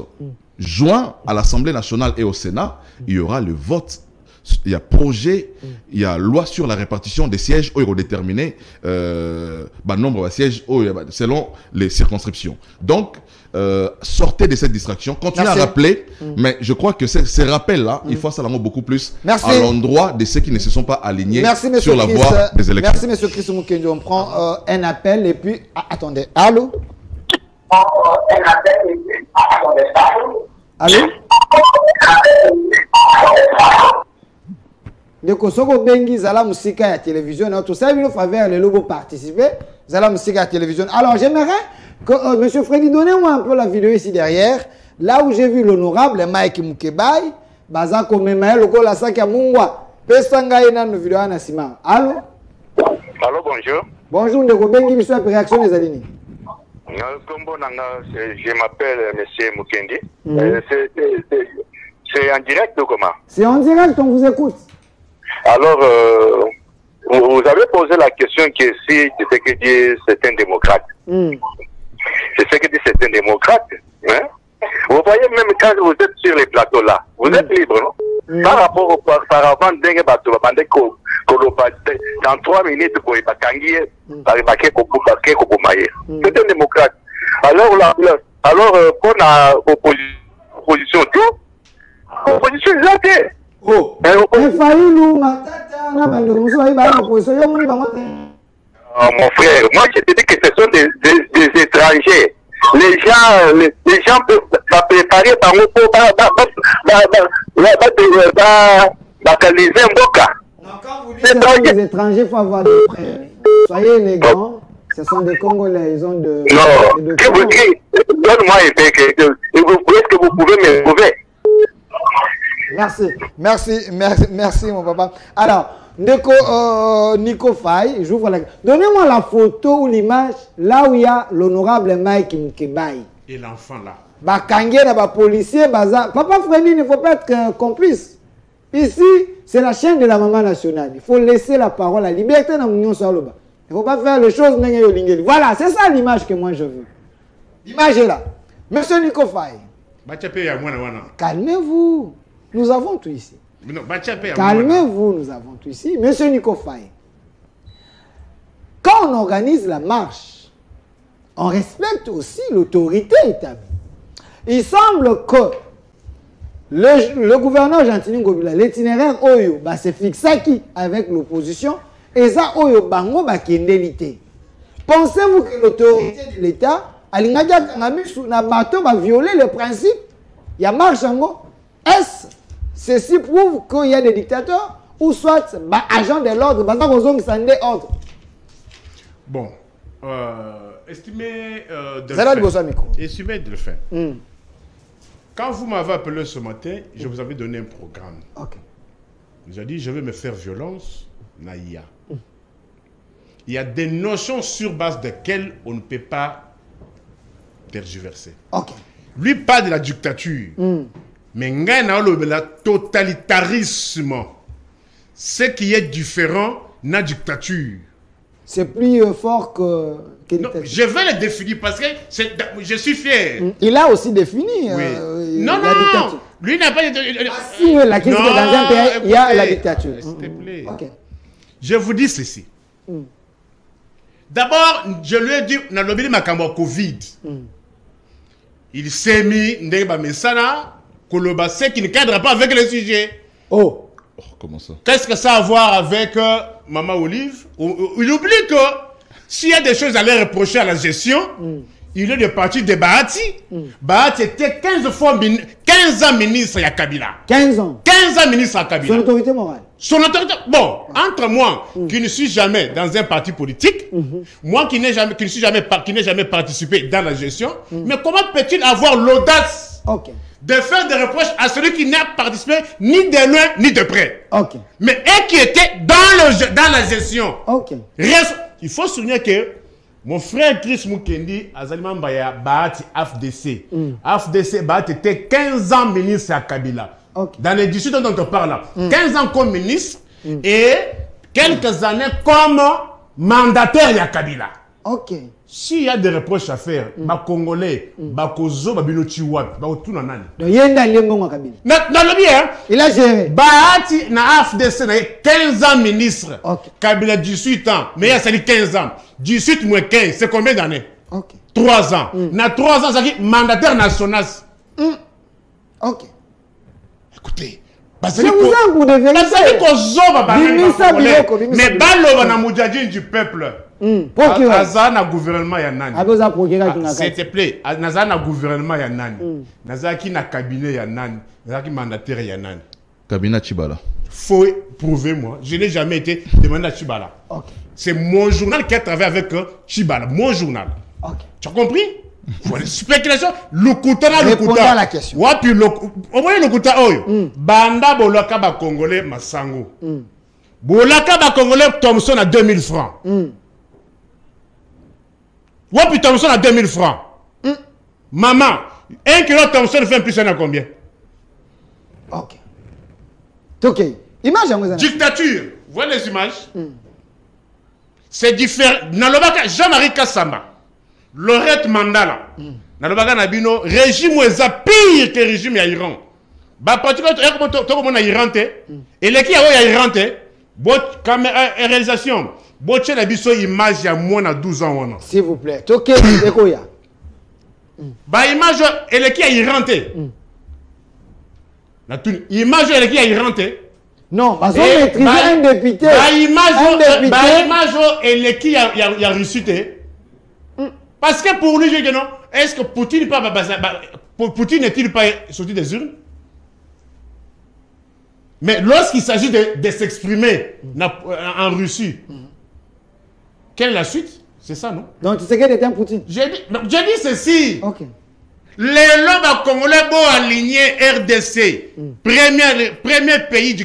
juin, à l'Assemblée nationale et au Sénat, il y aura le vote. Il y a projet, il y a loi sur la répartition des sièges où il y aura déterminé nombre de sièges selon les circonscriptions. Donc, sortez de cette distraction, continuez à rappeler, mais je crois que ces rappels-là, il faut ça beaucoup plus à l'endroit de ceux qui ne se sont pas alignés sur la voie des élections. Merci, M. Chris Mukendi. On prend un appel et puis... attendez, allô? Allô? Ndeko soko bengi zala musika ya télévision tout ça il faut faire le logo participer zala musika ya télévision. Alors j'aimerais que monsieur Freddy donnez-moi un peu la vidéo ici derrière là où j'ai vu l'honorable Mike Mukebai baza komema loko la saki ya mungwa pesa ngai na vidéo na sima. Allô? Allô, bonjour. Bonjour ndeko bengi biso ya réaction des alini. Je m'appelle monsieur Mukendi. C'est en direct ou comment? C'est en direct, on vous écoute. Alors, vous avez posé la question que si c'est ce que dit certains démocrates. C'est ce que dit certains démocrates. Hein? Vous voyez, même quand vous êtes sur les plateaux là, vous êtes libre, non? Par rapport au paravent d'un bateau, dans 3 minutes, vous pouvez pas tanguer, c'est un démocrate. Alors, pour la opposition, opposition, c'est oh, mon frère, moi je te dis que ce sont des étrangers. Les gens peuvent préparer par eux pour localiser un boca. Quand vous dites des étrangers, il faut avoir des frères. Soyez élégants, ce sont des Congolais, ils ont de... Non, que vous dites, donne-moi est-ce que vous pouvez me prouver? Merci mon papa. Alors, Nico Faye, j'ouvre la... Donnez-moi la photo ou l'image là où il y a l'honorable Mike Mukebai. Et l'enfant là. Bakangé na ba policier baza. Papa Freddy, il ne faut pas être complice. Ici, c'est la chaîne de la maman nationale. Il faut laisser la parole, la liberté dans l'Union Saloba. Il ne faut pas faire les choses. Voilà, c'est ça l'image que moi je veux. L'image est là. Monsieur Nico Faye. Calmez-vous. Nous avons tout ici. Calmez-vous, nous avons tout ici. Monsieur Nico Faye, quand on organise la marche, on respecte aussi l'autorité établie. Il semble que le gouverneur Gentini Ngobila, l'itinéraire Oyo, c'est fixé avec l'opposition, et ça Oyo Bango Bakendelité. Pensez-vous que l'autorité de l'État, n'a pas violé le principe? Il y a marche en go. Est-ce ceci prouve qu'il y a des dictateurs ou soit agents de l'ordre, bon, estimé de le faire. Quand vous m'avez appelé ce matin, je vous avais donné un programme. Okay. Vous avez dit, je vais me faire violence, Naïa. Il y a des notions sur base desquelles on ne peut pas tergiverser. Okay. Lui parle de la dictature. Mais le totalitarisme, ce qui est différent de la dictature. C'est plus fort que non, je vais le définir parce que je suis fier. Il a aussi défini non, la dictature. Lui n'a pas... Si la crise dans un pays, il y a la dictature. S'il te plaît. Okay. Je vous dis ceci. D'abord, je lui ai dit, dans le Makambo Covid, il s'est mis, ce qui ne cadre pas avec le sujet. Oh, comment ça? Qu'est-ce que ça a à voir avec Maman Olive? Il oublie que s'il y a des choses à leur reprocher à la gestion, il est de parti de Bahati. Bahati était 15 ans ministre à Kabila. 15 ans. 15 ans ministre à Kabila. Son autorité morale. Son autorité, bon, entre moi, qui ne suis jamais dans un parti politique, moi qui n'ai jamais participé dans la gestion, mais comment peut-il avoir l'audace de faire des reproches à celui qui n'a participé ni de loin ni de près, mais et qui était dans la gestion. Il faut souligner que mon frère Chris Mukendi, Azalima Mbaya, Bahati AFDC. AFDC, Bahati était 15 ans ministre à Kabila. Dans les 18 ans dont on parle là. 15 ans comme ministre et quelques années comme mandataire à Kabila. S'il y a des reproches à faire, les Congolais, les Kozo, les Binochiwap, tout le monde. Il a géré. Bahati na AFDC, 15 ans ministre. Kabila 18 ans. Mais il y a 15 ans. 18 moins 15, c'est combien d'années? 3 ans. Na 3 ans, c'est mandataire national. Écoutez, parce que mais balo na mujadin du peuple. Azana gouvernement ya nani? S'il te plaît, Nazana gouvernement ya nani? Nazaki na cabinet ya nani? Nazaki mandataire ya nani? Cabinet Chibala. Faut prouver moi. Je n'ai jamais été demandé à Chibala. C'est mon journal qui a travaillé avec Chibala. Mon journal. Tu as compris? Voilà, spéculation. Répondez à la question. Wapi au moins Lukuta oyo. Banda bolaka ba Congolais Masango. Bolaka ba Congolais Thompson à 2000 francs. Wapi Thompson à 2000 francs. Maman, 1 kilo Thompson fait plus à combien? Imagine. Dictature. Vous voyez les images? C'est différent. Nalobaka Jean-Marie Kassamba. Lorette Mandala. Nalobaka Nabino. Régime est pire que le régime à Iran. Bah, particulièrement, comme on a Iran, et les qui a Iran, réalisation. Boche Nabiso image il y a moins de 12 ans. S'il vous plaît. Bah, image, et les qui a Iran, image, et les qui a Iran, non, parce qu'on maîtrise un député. Bah, image, et les qui a reçu. Parce que pour lui, je dis non. Est-ce que Poutine n'est-il pas sorti des urnes? Mais lorsqu'il s'agit de s'exprimer en Russie, quelle est la suite? C'est ça, non? Donc tu sais qu'elle était un Poutine. J'ai dit ceci. Les lobes congolais vont aligner RDC. Premier pays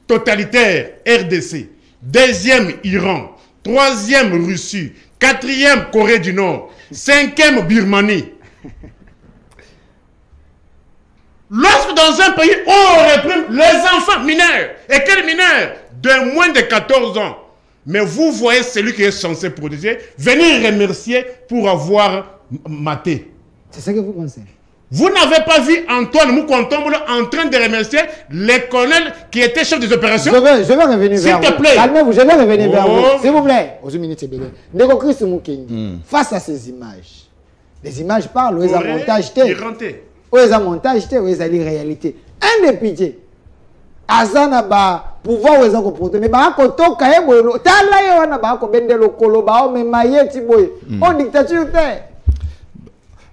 totalitaire, RDC. Deuxième, Iran. Troisième, Russie. Quatrième, Corée du Nord. Cinquième, Birmanie. Lorsque dans un pays, on réprime les enfants mineurs. Et quels mineurs? De moins de 14 ans. Mais vous voyez celui qui est censé protéger venir remercier pour avoir maté. C'est ça que vous pensez? Vous n'avez pas vu Antoine Moukontombo en train de remercier les colonels qui étaient chefs des opérations? Je vais revenir vers vous. S'il te plaît. Calmez-vous, je vais revenir vers vous. S'il vous plaît. Face à ces images, les images parlent, où ils ont montage, où ils ont montage, où ils ont réalité. Un député, Azana ba pouvoir où ils ont comporté, mais bah quand on caille boylo, t'as là y a ba ko bende lo kolo ba o mais maye tiboy, on dictature t'es.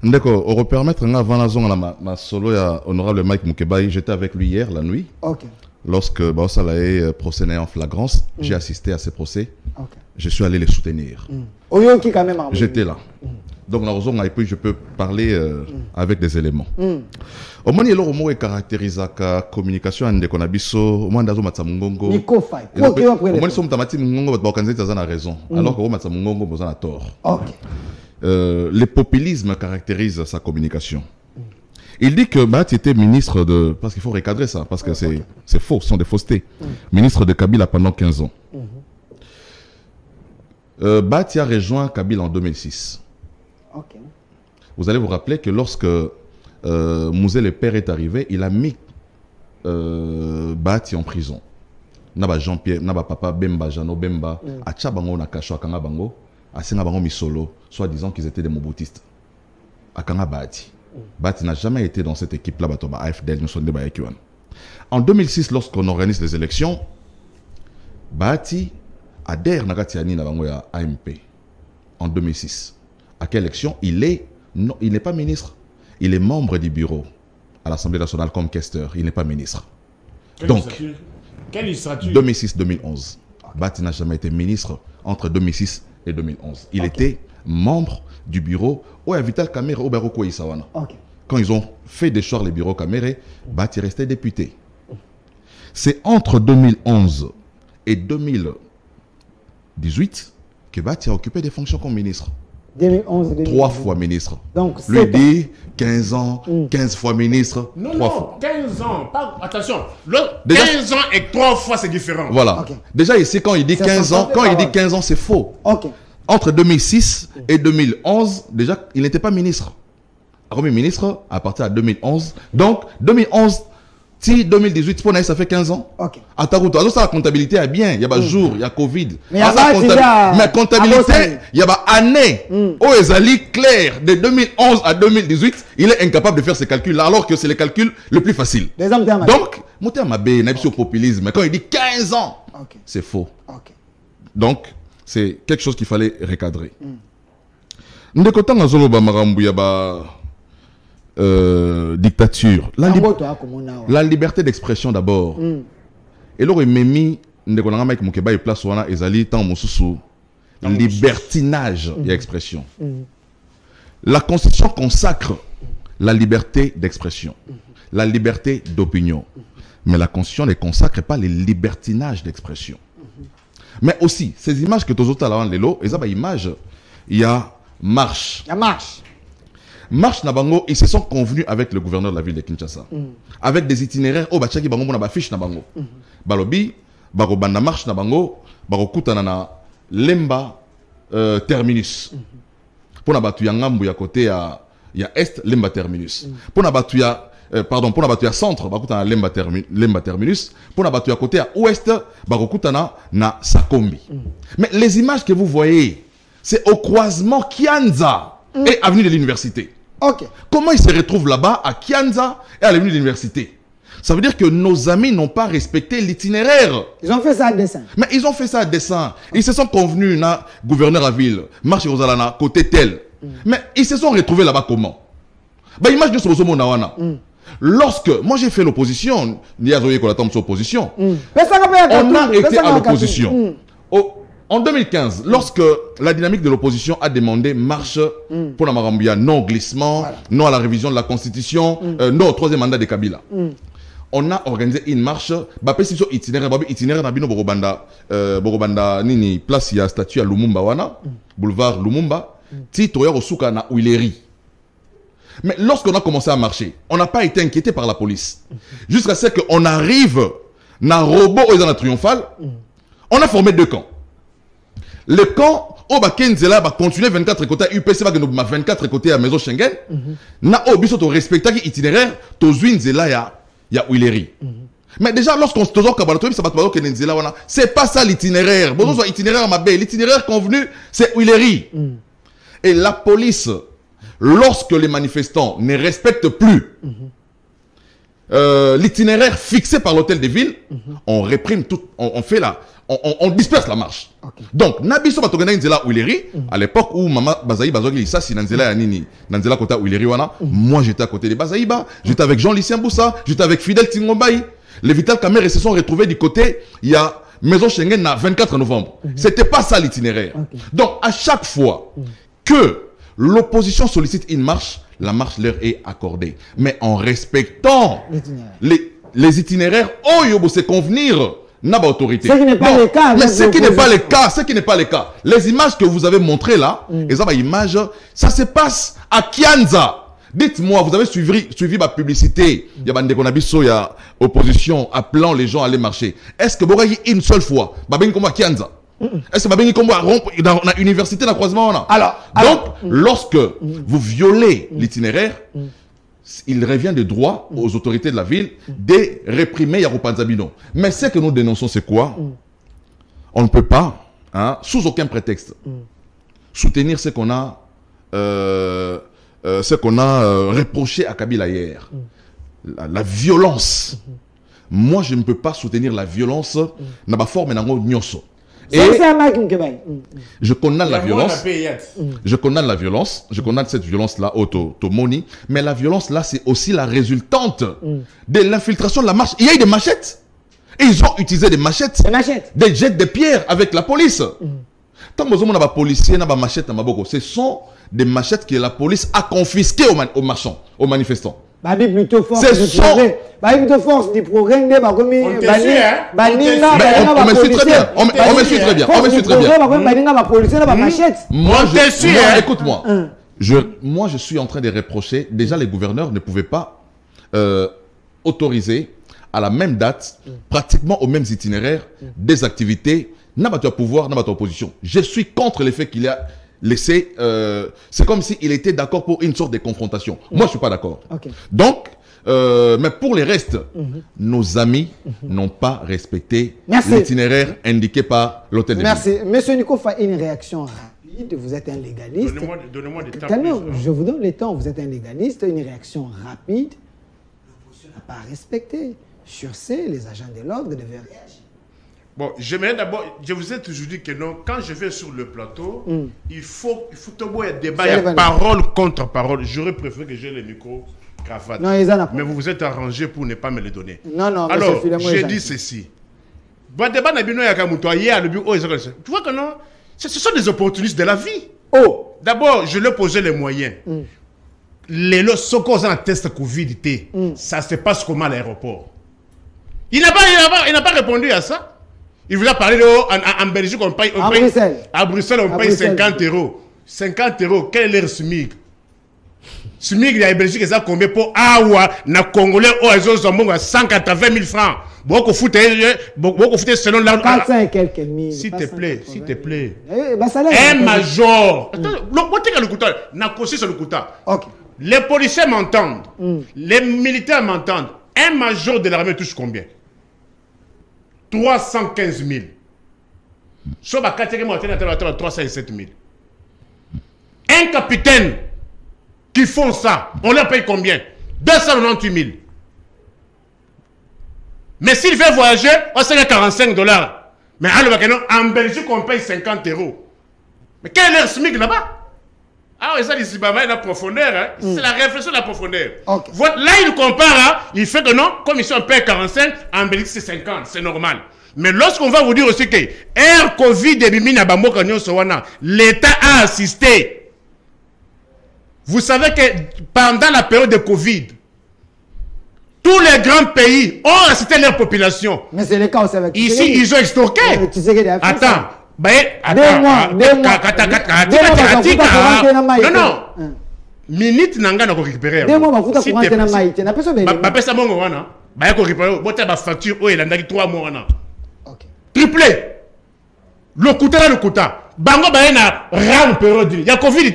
D'accord, on va permettre avant la zone ma solo ya honorable Mike Mukebai, j'étais avec lui hier la nuit. Lorsque Baosala est procédé en flagrance, j'ai assisté à ces procès. Je suis allé les soutenir. J'étais là. Donc la raison et puis je peux parler avec des éléments. Au moins il y a le mot caractérise la communication en déconabiso au moins d'azo matsamungongo. Au moins sommes tamati mungongo bakanzi tazana raison alors que matsamungongo bozana tort. Le populisme caractérise sa communication. Il dit que Bahati était ministre de... Parce qu'il faut recadrer ça, parce que c'est faux, ce sont des faussetés. Ministre de Kabila pendant 15 ans. Bahati a rejoint Kabila en 2006. Vous allez vous rappeler que lorsque Mouzé le père est arrivé, il a mis Bahati en prison. Naba Jean-Pierre, Naba Papa, Bemba, Jano, Bemba, Achabango, Nakacho, Akanga Bango, Asenga Bango Misolo, soit disant qu'ils étaient des moboutistes. Akanga Bahati. Bahati n'a jamais été dans cette équipe-là, AFDL, nous sommes des Bayekiwan. En 2006, lorsqu'on organise les élections, Bahati adhère Nagatiani Nabangoya AMP. En 2006. À quelle élection? Il n'est pas ministre. Il est membre du bureau à l'Assemblée nationale comme questeur. Il n'est pas ministre. Donc, Quelle illustrature? 2006-2011. Bati n'a jamais été ministre entre 2006 et 2011. Il était membre du bureau Oya Vital Kamerhe au Baroko Isawana. Quand ils ont fait déchoir les bureaux Kamerhe, Bati restait député. C'est entre 2011 et 2018 que Bati a occupé des fonctions comme ministre. 2011, 3 fois ministre. Donc, lui dit 15 ans, 15 fois ministre, non, 3 non, fois. 15 ans. Attention, Déjà, 15 ans et 3 fois, c'est différent. Voilà. Déjà ici, quand il dit 15 ans, c'est faux. Entre 2006 et 2011, déjà, il n'était pas ministre. Remis ministre à partir de 2011. Donc, 2011, si 2018, ça fait 15 ans. À ta route, alors ça, la comptabilité est bien. Il y a des jours, il y a Covid. Mais la comptabilité, il y a des années. Où Ezali, clair, de 2011 à 2018, il est incapable de faire ces calculs-là, alors que c'est les calculs le plus facile. Donc, monter à ma baie, n'a pas au populisme. Mais quand il dit 15 ans, c'est faux. Donc, c'est quelque chose qu'il fallait recadrer. Ndeko na zolo ba marambu ya ba dictature. La liberté d'expression d'abord. Et là, Mimi, ndeko na Mike Mukeba et place wana ezali tant mususu libertinage et expression. La Constitution consacre la liberté d'expression, la liberté d'opinion. Mais la Constitution ne consacre pas les libertinages d'expression. Mais aussi, ces images que tu as là, les images, il y a marche. Il y a marche. Marche Nabango, ils se sont convenus avec le gouverneur de la ville de Kinshasa. Avec des itinéraires, oh, Bachaki Bango, on a fiche Nabango. Balobi, Barobanda marche Nabango, Barokutana na Lemba terminus. Pour Nabatu Yangambu, il y a côté, il y a Est, Lemba terminus. Pour Nabatu pardon, pour Nabatu centre, Bakutana Lemba terminus. Pour Nabatu côté à Ouest, Barokutana na Sakombi. Mais les images que vous voyez, c'est au croisement Kianza et avenue de l'université. Comment ils se retrouvent là-bas à Kianza et à l'avenue de l'université? Ça veut dire que nos amis n'ont pas respecté l'itinéraire. Ils ont fait ça à dessein. Mais ils ont fait ça à dessein. Ils se sont convenus, na gouverneur à ville, marche Rosalana, côté tel. Mais ils se sont retrouvés là-bas comment? Bah, image de Sobozo Nawana. Lorsque, moi j'ai fait l'opposition, on a été à l'opposition. En 2015, lorsque la dynamique de l'opposition a demandé marche pour la Marambia, non glissement, non à la révision de la Constitution, non au troisième mandat de Kabila. On a organisé une marche, itinéraire Nabino Borobanda, Nini, place il y a statue à Lumumba Wana, boulevard Lumumba, Titoya Osuka na Uileri. Mais lorsqu'on a commencé à marcher, on n'a pas été inquiété par la police. Jusqu'à ce qu'on arrive dans le robot et dans la triomphale, on a formé 2 camps. Le camp, au Bakenzela va continuer 24 côtés UPC, va 24 côtés à Maison Schengen. Na obiso to respecter l'itinéraire, to Zwinzela ya Uileri. Mais déjà, lorsqu'on se tourne c'est pas ça l'itinéraire. Bon, itinéraire l'itinéraire convenu, c'est Uileri. Et la police, lorsque les manifestants ne respectent plus l'itinéraire fixé par l'hôtel de ville, on réprime tout, on fait là. On disperse la marche. Donc, Nabiso Batogana Nzela Uileri, à l'époque où Maman Bazaï Bazogi ça si Nzela Yanini, Nzela Kota Uileri Wana, moi j'étais à côté de Bazaïba, j'étais avec Jean-Lucien Boussa, j'étais avec Fidel Tingombaï. Les Vital Kamerhe se sont retrouvés du côté, il y a Maison Schengen le 24 novembre. C'était pas ça l'itinéraire. Donc, à chaque fois que l'opposition sollicite une marche, la marche leur est accordée. Mais en respectant les itinéraires, oh yobo c'est convenir. N'a pas autorité. Ce qui n'est pas le cas. Mais ce qui n'est pas le cas, ce qui n'est pas le cas. Les images que vous avez montrées là, images, ça se passe à Kianza. Dites-moi, vous avez suivi ma publicité. Il y a des Konabiso, il y a opposition appelant les gens à aller marcher. Est-ce que vous voyez une seule fois, Babeng comme à Kianza? Est-ce que Babeng comme à dans l'université, dans le croisement? Donc, lorsque vous violez l'itinéraire, il revient de droit aux autorités de la ville de réprimer Yaroupanzabino. Mais ce que nous dénonçons, c'est quoi? On ne peut pas, sous aucun prétexte, soutenir ce qu'on a, reproché à Kabila hier. La violence. Moi, je ne peux pas soutenir la violence. N'a forme nyoso. Et je condamne la violence. Je condamne la violence. Je condamne cette violence-là au Tomoni. Mais la violence-là, c'est aussi la résultante de l'infiltration de la marche. Il y a eu des machettes. Et ils ont utilisé des machettes. Des machettes. Des jets de pierre avec la police. Tant que vous avez des policiers, des machettes, ce sont des machettes que la police a confisquées aux marchands, aux manifestants. Babi plutôt force C'est du son... progrès. Babi plutôt force du progrès. On me suit très bien. On me suit très bien. On me suit très bien. Écoute-moi. Moi, je suis en train de reprocher. Déjà, les gouverneurs ne pouvaient pas autoriser à la même date, pratiquement aux mêmes itinéraires, des activités. N'a pas de pouvoir, n'a pas d'opposition. Je suis contre le fait qu'il a laissé. C'est comme s'il était d'accord pour une sorte de confrontation. Moi, je ne suis pas d'accord. Okay. Donc, mais pour les restes, nos amis n'ont pas respecté l'itinéraire indiqué par l'hôtel de ville. Merci. Monsieur Nico fait une réaction rapide. Vous êtes un légaliste. Donnez-moi du temps. Je vous donne le temps. Vous êtes un légaliste. Une réaction rapide. L'opposition n'a pas respecté. Sur ce, les agents de l'ordre devaient réagir. Bon, j'aimerais d'abord, je vous ai toujours dit que non, quand je vais sur le plateau, il faut qu'il y ait débat, il y a parole contre parole. J'aurais préféré que j'ai le micro cravate. Non, mais vous vous êtes arrangé pour ne pas me le donner. Non, alors, j'ai dit ceci. Tu vois que non, ce sont des opportunistes de la vie. Oh! D'abord, je leur posais les moyens. Les cause en test Covid, ça se passe comment à l'aéroport? Il n'a pas répondu à ça. Il vous a parlé en Belgique, on paye. À Bruxelles, on paye 50 €. 50 €, quel est leur SMIC? SMIC, il y a en Belgique, ça combien pour Awa, na Congolais, ils ont 180 000 francs. Beaucoup foutez selon la. 400 et quelques mille. S'il te plaît, s'il te plaît. Un major. Les policiers m'entendent. Les militaires m'entendent. Un major de l'armée touche combien? 315 000. Sauf à 307 000. Un capitaine qui font ça, on leur paye combien? 298 000. Mais s'il fait voyager, on sait 45 $. Mais en Belgique, on paye 50 €. Mais quel est le SMIC là-bas? Ah oui, ça, ici, il y a la profondeur. Hein? C'est la réflexion de la profondeur. Okay. Là, il compare, hein? Il fait que non, comme ici on paye 45, en Belgique c'est 50, c'est normal. Mais lorsqu'on va vous dire aussi que Air Covid et Bimina Bamboka Nyonsowana, l'État a assisté. Vous savez que pendant la période de Covid, tous les grands pays ont assisté leur population. Mais c'est le cas aussi avec ici, ils ont extorqué. Attends. Non. Minute nanga na ko récupérer. Facture o elanda 3 mois na. Triplé. Le coûta. Bango ba na ram période. Ya Covid.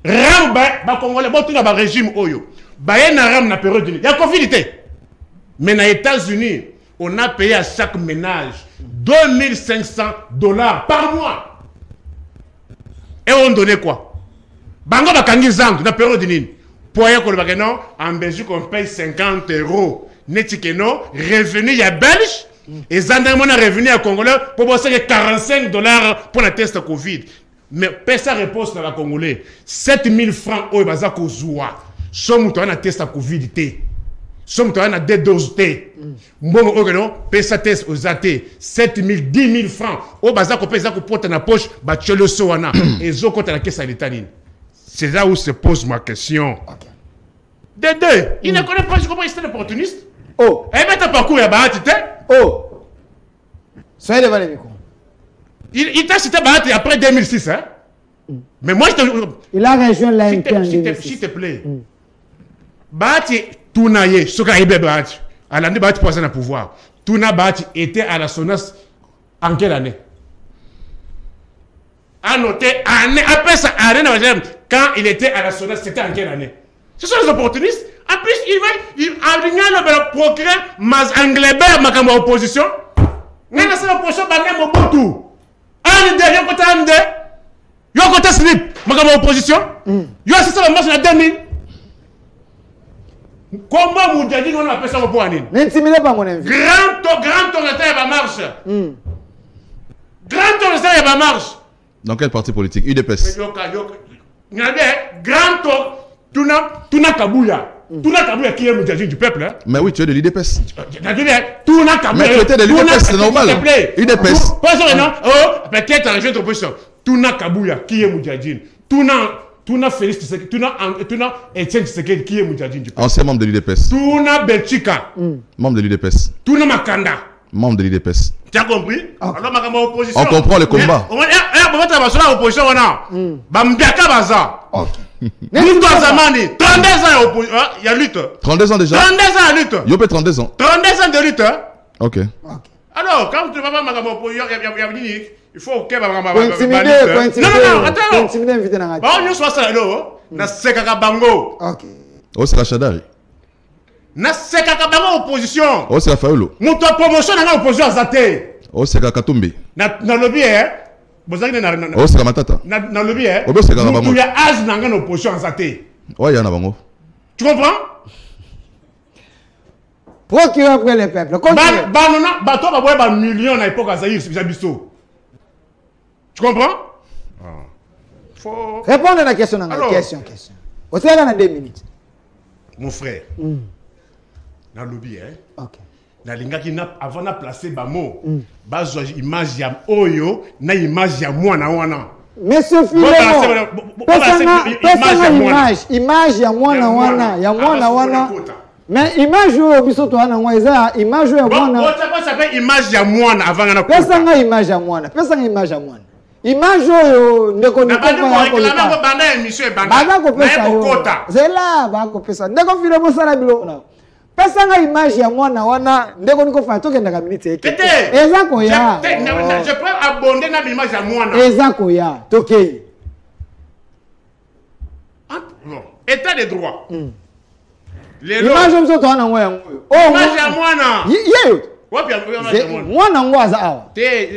Ram ba congolais bon tout na régime oyo. Ba na ram na période. Ya Covid. Mais na États-Unis, on a payé à chaque ménage 2500 $ par mois. Et on donnait quoi? Bango bakangi zangu na période nini? Pour y aller non, en Belgique on paye 50 €. Netike non, revenu ya belge et zandarmon a revenu à Congolais pour bosser 45 $ pour la test Covid. Mais personne réponse dans la Congolais. 7000 francs au bazako zoua. Somme toi na test Covid té. Somme toi na deux doses té. Mbongo ogeno pesa test aux athées 7000 10 000 francs au bazako pesa ko porte na poche ba tchelo sowana et zoko ta la caisse à l'état. C'est là où se pose ma question. Okay. Des deux, il ne connaît pas comment il est opportuniste. Oh. Et maintenant, parcours, il y a Bahati. Oh. Soyez devant les micros. Il t'a cité Bahati après 2006. Hein? Mais moi, je te. Il a rejoint l'AMP. S'il te plaît. Bahati, Tounaye, ce qu'a été Bahati. À l'année, Bahati poisson à pouvoir. Touna Bahati était à la SONAS en quelle année? À noter, après ça, quand il était à la SONAS, c'était en quelle année? Ce sont les opportunistes. En plus, il a procuré Mas Anglebert, ma opposition. Mais la seule opposition, c'est Mobutu. Un de, yon côté un de, yon côté slip, ma opposition. Yon assisté à la marche en 2000. Comment vous dites qu'on appelle ça au point? N'intimidez pas mon avis. Grand tournesteur, il va marche. Grand tournesteur, il va marche. Dans quel parti politique? UDPS. Grand tour, Tuna Kabuya. Touna Kabouya qui est Moudjadjine du peuple. Hein. Mais oui, tu es de l'IDPS. Touna Kabouya. Mais tu étais de l'IDPS, c'est normal. IDPS. Peut-être la jeune opposition. Touna Kabouya qui est Moudjadjine. Touna Félix Tshisekedi. Touna Etienne Tshisekedi qui est Moudjadjine du peuple. Ancien membre de l'IDPS. Touna Belchika. Membre de l'IDPS. Touna Makanda. Membre de l'IDPS. Tu as compris? Alors, ma opposition. On comprend le combat. On va faire l'opposition. Bambiaka Baza. Ok. Moutou Azamani. 32 ans, il y a lutte. 32 ans déjà. 32 ans de lutte. Yopé 32 ans. 32 ans de lutte. Ok. Alors, quand tu vas pas ma opposition, il faut que Non, attends. Bah, on y soit ça, là. Na sekaka bango. Ok. Oh, c'est la Chadari. Na sekaka bango opposition. Oh, c'est la Faoulou. Moutou promotion na opposition Zate. Oh, c'est la Katumbi. Na lobby, hein. Oh, c'est la Matata. Na lobby, hein. Oh, c'est la Bango. Moutou ya âge na opposition Zate. Oh, il y en a Bango. Tu comprends? Procurer après les peuples. Continue. Toi, tu vas millions à l'époque à Zahir, c'est Bisso. Tu comprends? Faut... Répondre à la question. Question. Vous avez dans 2 minutes. Mon frère, dans le lobby, hein? Ok. Na linga qui avant de placer bamo, bazo image ya oyo, na image ya mwana wana. Monsieur Philemon, image ya mwana wana. Mais image oyo biso to wana ngwa eza image ya mwana. Bon, ça fait image ya mwana avant na kota. Pesa nga image ya mwana. Image oyo ndeko na banda émission banda ko pesa kota. Zela ba ko pesa. Ndeko Philemon sala bilo na. Pesa nga image ya mwana wana ndeko niko fa tokenda ka minute eke. Eza ko ya. Je peux abonder na image ya mwana. Eza ko ya. Tokei. Bon, état de droit. Image mso to wana ngoya ngoyo. Oh, image ya mwana. Yeyo. Wapi ya mwana? Mwana ngwaza awa.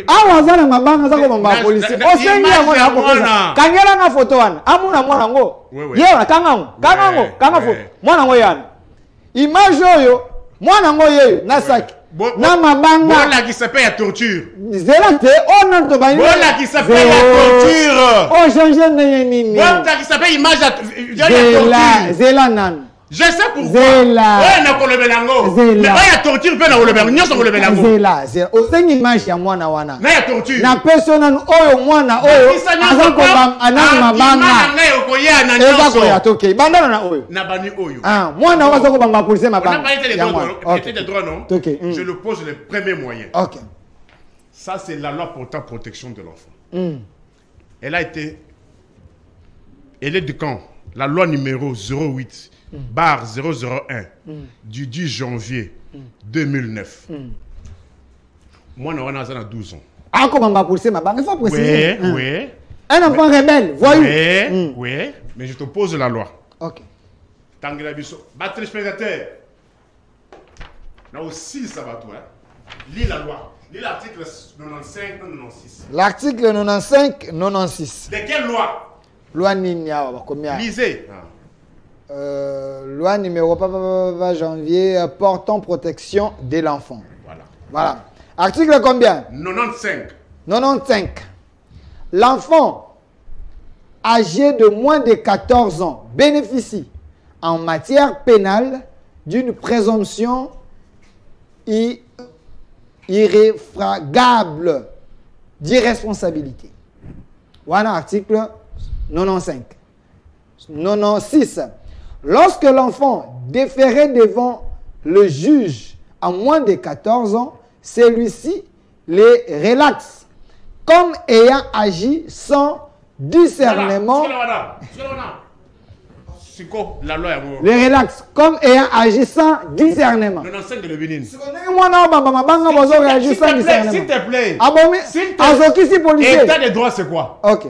Awa zana mabanga zako bamba polisi. Osengi ya mwana hapo pesa. Kangela nga foto wana. Amuna mwana ngo. Yeyo kanga foto. Mwana ngo yana. Image oyo mwana ngo yeyo na saki. Na mabanga. Bola qui s'appelle la torture. Zela te on to bani. Bola qui s'appelle la torture. Oh changer nini. Bola qui s'appelle image ya torture. Zela nan. Je sais pourquoi. Zela. Ouais, na kolobelango. Mais ya torture pe na kolobelango. Nyoso kolobelango. Zela. Osengi image ya mwana wana. Na ya torture. Na persona oyo mwana oyo. Azako anani mabanga. Na yo koya na nyoso. nyoso. Ezako ya toke. Bandana na oyo. Na bani oyo. Ah, mwana wazako bamba polisi mabanga. On n'a pas été les droits. Était des droits non. Okay. Je le pose les premiers moyens. OK. Ça c'est la loi portant protection de l'enfant. Elle a été elle est de quand? La loi numéro 08 bar 001 du 10 janvier 2009. Moi, on a 12 ans. Ah, comment ma policier ma banque? Il faut préciser. Oui. Un enfant rebelle, voyou. Oui. Mais je te pose la loi. Ok. Tanguela Bisso. Battre spectateur. Là aussi, ça va toi. Lis la loi. Lis l'article 95-96. L'article 95-96. De quelle loi? Loi Ninia. Lisez. Loi numéro janvier portant protection de l'enfant. Voilà. Article combien? 95. L'enfant âgé de moins de 14 ans bénéficie en matière pénale d'une présomption irréfragable d'irresponsabilité. Voilà article 95. 96. Lorsque l'enfant déféré devant le juge à moins de 14 ans, celui-ci les relaxe comme ayant agi sans discernement. Les relaxe comme ayant agi sans discernement. S'il te plaît. État de droit, c'est quoi? Ok.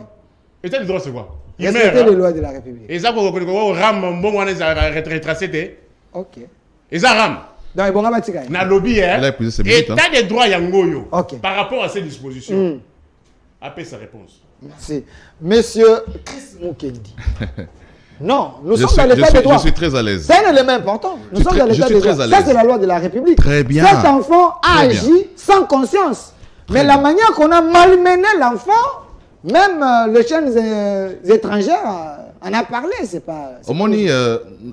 État de droit, c'est quoi? Respecter les lois de la République. Et ça, vous ram bon retracé. Ok. Et ça ram. Donc, bon, na lobby, hein. État de droit yangoyo. Ok. Par rapport à ces dispositions. Appelle sa réponse. Merci. Monsieur Chris Mukendi. Non, nous sommes dans l'état de droit. Je suis très à l'aise. C'est un élément important. Nous sommes dans l'état de droit. Ça, c'est la loi de la République. Très bien. Cet enfant a agi sans conscience. Mais la manière qu'on a malmené l'enfant, même les chaînes étrangères On a parlé, c'est pas... Omoni,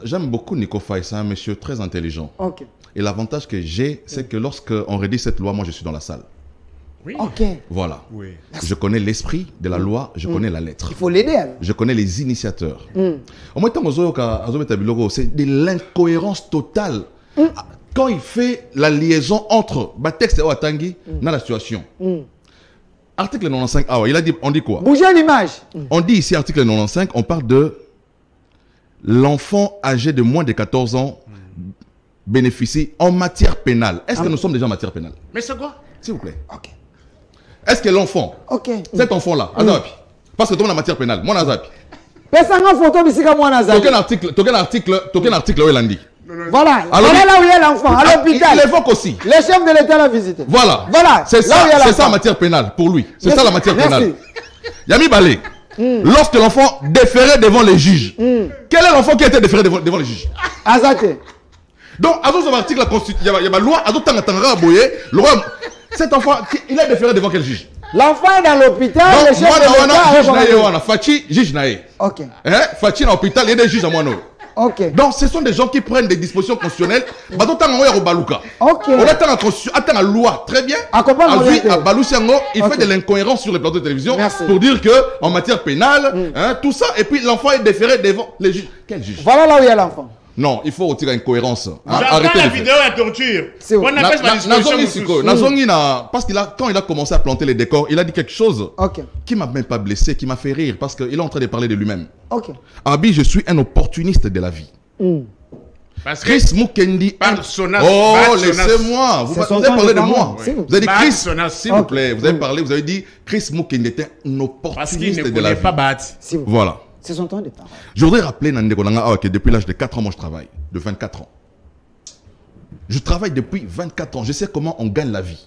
j'aime beaucoup Nico Faye, c'est un monsieur très intelligent. Ok. Et l'avantage que j'ai, c'est que lorsqu'on rédige cette loi, moi je suis dans la salle. Oui. Ok. Voilà. Oui. Je connais l'esprit de la loi, je connais la lettre. Il faut l'aider, alors. Je connais les initiateurs. Au moins, c'est de l'incohérence totale. Quand il fait la liaison entre le texte et Watangi dans la situation. Article 95, il a dit, on dit quoi? Bougez l'image. On dit ici, article 95, on parle de l'enfant âgé de moins de 14 ans bénéficie en matière pénale. Est-ce que nous sommes déjà en matière pénale? Mais c'est quoi? S'il vous plaît. Ok. Est-ce que l'enfant, cet enfant-là, Azapi, parce que tu es en matière pénale, moi Azapi. Personne photo bisika moi Azapi. Token article où il a dit. Voilà. Alors, Voilà là où il y a l'enfant, à l'hôpital. Il évoque aussi. Les chefs de l'État l'ont visité. Voilà. Voilà. C'est ça en matière pénale pour lui. C'est ça la matière pénale. Yami Balé. Lorsque l'enfant déférait devant les juges, quel est l'enfant qui a été déféré devant les juges? Azate. Donc, à ce article, il y a la loi, cet enfant, il a déféré devant quel juge? L'enfant est dans l'hôpital, les chefs de l'État. Fachi, juge naé. Ok. Fachi dans l'hôpital, il y a des juges à moi. Ok. Donc, ce sont des gens qui prennent des dispositions constitutionnelles. Ok. On attend la loi, très bien. Il fait de l'incohérence sur les plateaux de télévision pour dire que en matière pénale, tout ça, et puis l'enfant est déféré devant les juges. Quel juge? Voilà là où il y a l'enfant. Non, il faut retirer une cohérence. J'attends la vidéo à torture. On appelle ça la disposition. Parce qu'il quand il a commencé à planter les décors, il a dit quelque chose qui m'a même pas blessé, qui m'a fait rire, parce qu'il est en train de parler de lui-même. Abi, je suis un opportuniste de la vie. Parce que Chris Mukendi. Oh, laissez-moi. Vous avez parlé de moi. Vous avez dit Chris, s'il vous plaît. Vous avez parlé, vous avez dit Chris Mukendi était un opportuniste de la vie. Voilà. C'est son temps de parole. Je voudrais rappeler que depuis l'âge de 4 ans, moi je travaille. De 24 ans. Je travaille depuis 24 ans. Je sais comment on gagne la vie.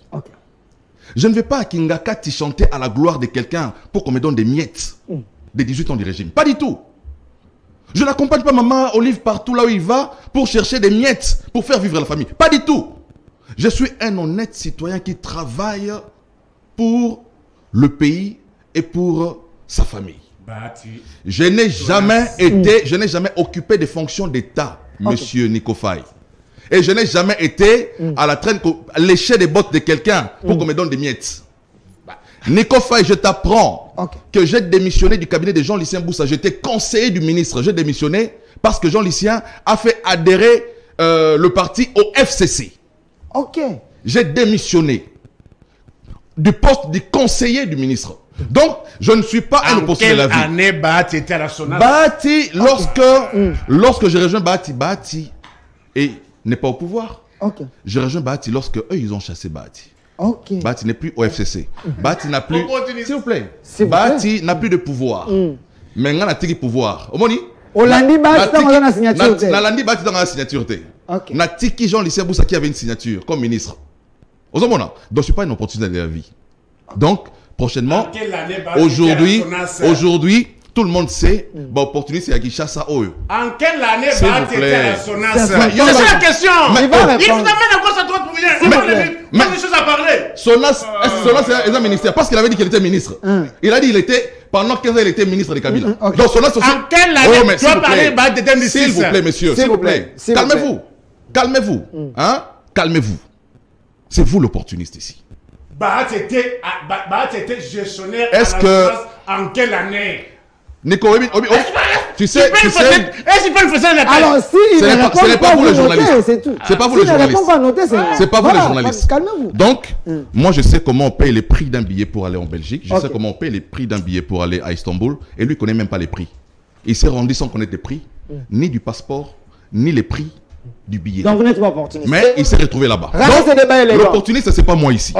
Je ne vais pas à Kingakati chanter à la gloire de quelqu'un pour qu'on me donne des miettes des 18 ans du régime. Pas du tout. Je n'accompagne pas maman Olive partout là où il va pour chercher des miettes pour faire vivre la famille. Pas du tout. Je suis un honnête citoyen qui travaille pour le pays et pour sa famille. Je n'ai jamais occupé des fonctions d'État, monsieur Nico Faye. Et je n'ai jamais été à la traîne, lécher des bottes de quelqu'un pour qu'on me donne des miettes. Nico Faye, je t'apprends que j'ai démissionné du cabinet de Jean-Lucien Boussa. J'étais conseiller du ministre. J'ai démissionné parce que Jean-Lucien a fait adhérer le parti au FCC. J'ai démissionné du poste du conseiller du ministre. Donc, je ne suis pas un opposant de la vie. En quelle année Bahati était à la SONAS? Bahati, lorsque j'ai rejoint Bahati, Bahati n'est pas au pouvoir. J'ai rejoint Bahati lorsque eux, ils ont chassé Bahati. Bahati n'est plus au FCC. Bahati n'a plus... S'il vous plaît. Bahati n'a plus de pouvoir. Mais il a un pouvoir. Omoni? Olandi Bahati dans la signature. Olandi Bahati dans la signature. Natiki Jean-Lucien Boussa qui avait une signature comme ministre. Donc, je ne suis pas une opportunité de la vie. Donc, prochainement, aujourd'hui, tout le monde sait, opportunité, c'est Agishasa Oyo. En quelle année Bahati était à la SONAS? C'est ça la question. Il vous amène encore ça trop pour rien. Il y a des choses à parler. SONAS, c'est un ministère. Parce qu'il avait dit qu'il était ministre. Il a dit qu'il était, pendant 15 ans, il était ministre de Kabila. Donc SONAS aussi. En quelle année tu dois parler Bahati était ministre? S'il vous plaît, monsieur. S'il vous plaît. Calmez-vous. Calmez-vous. Calmez-vous. C'est vous l'opportuniste ici. Bahati était gestionnaire à la SONAS en quelle année? Nico, tu sais... Alors, si ce n'est pas vous les journalistes. C'est pas vous les journalistes. C'est pas vous les journalistes. Calmez-vous. Donc, moi, je sais comment on paye les prix d'un billet pour aller en Belgique. Je sais comment on paye les prix d'un billet pour aller à Istanbul. Et lui, il ne connaît même pas les prix. Il s'est rendu sans connaître les prix, ni du passeport, ni les prix du billet. Donc, vous n'êtes pas opportuniste. Mais il s'est retrouvé là-bas. L'opportuniste, ce n'est pas moi ici.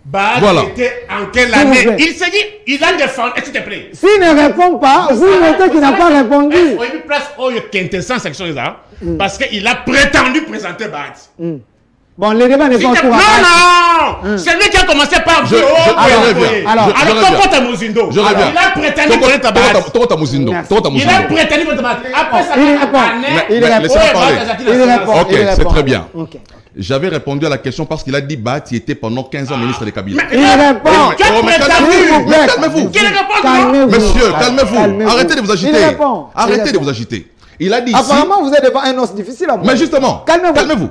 Bahati était en quelle année? Il s'est dit, il a défendu, s'il te plaît. S'il ne répond pas, vous notez qu'il n'a pas répondu. Il y a une place où il y a quintessence section là, parce qu'il a prétendu présenter Bahati. Bon, les débats ne sont pas... Non, c'est lui qui a commencé par dire... Alors, Tokota Muzindo. Il a prétendu connaître ta base. Tokota Muzindo. Il a prétendu connaître ta base. Après ça, il répond. Ok, c'est très bien. J'avais répondu à la question parce qu'il a dit Bati était pendant 15 ans ministre de Kabila. Il répond. Calmez-vous. Monsieur, calmez-vous. Arrêtez de vous agiter. Arrêtez de vous agiter. Il a dit ici... Apparemment, vous êtes devant un os difficile à moi. Mais justement, calmez-vous.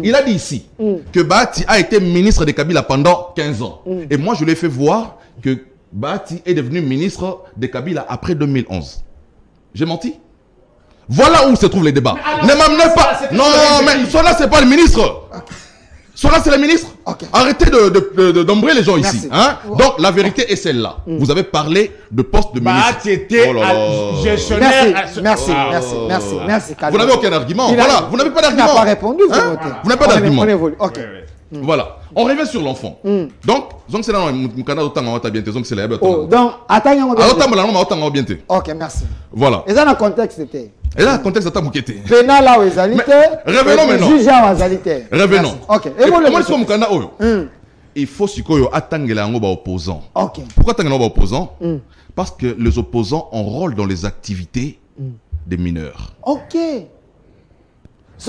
Il a dit ici que Bati a été ministre de Kabila pendant 15 ans. Et moi, je lui ai fait voir que Bati est devenu ministre de Kabila après 2011. J'ai menti? Voilà où se trouvent les débats. Ne m'amenez pas. Non, mais cela, c'est pas le ministre. Cela, c'est le ministre. Arrêtez d'embrouiller les gens ici. Hein? Donc, la vérité est celle-là. Vous avez parlé de poste de ministre. Bati était gestionnaire. Merci. Vous n'avez aucun argument. Voilà, vous n'avez pas d'argument. Il n'a pas répondu. Vous n'avez pas d'argument. Ok. Voilà. On revient sur l'enfant. Donc c'est là mon canal autant on va bien donc c'est là. Donc attends on bien. Ok, merci. Voilà. Et ça dans le contexte c'était. Et là le contexte attend mokete. Pénal là où ezalité. Revenons maintenant. Juge à ezalité. Revenons. Ok. Et moi sur mon canal oyo. Il faut sikoyo attangela ngo ba opposant. Ok. Pourquoi attangela ba opposant? Parce que les opposants ont rôle dans les activités des mineurs. Ok.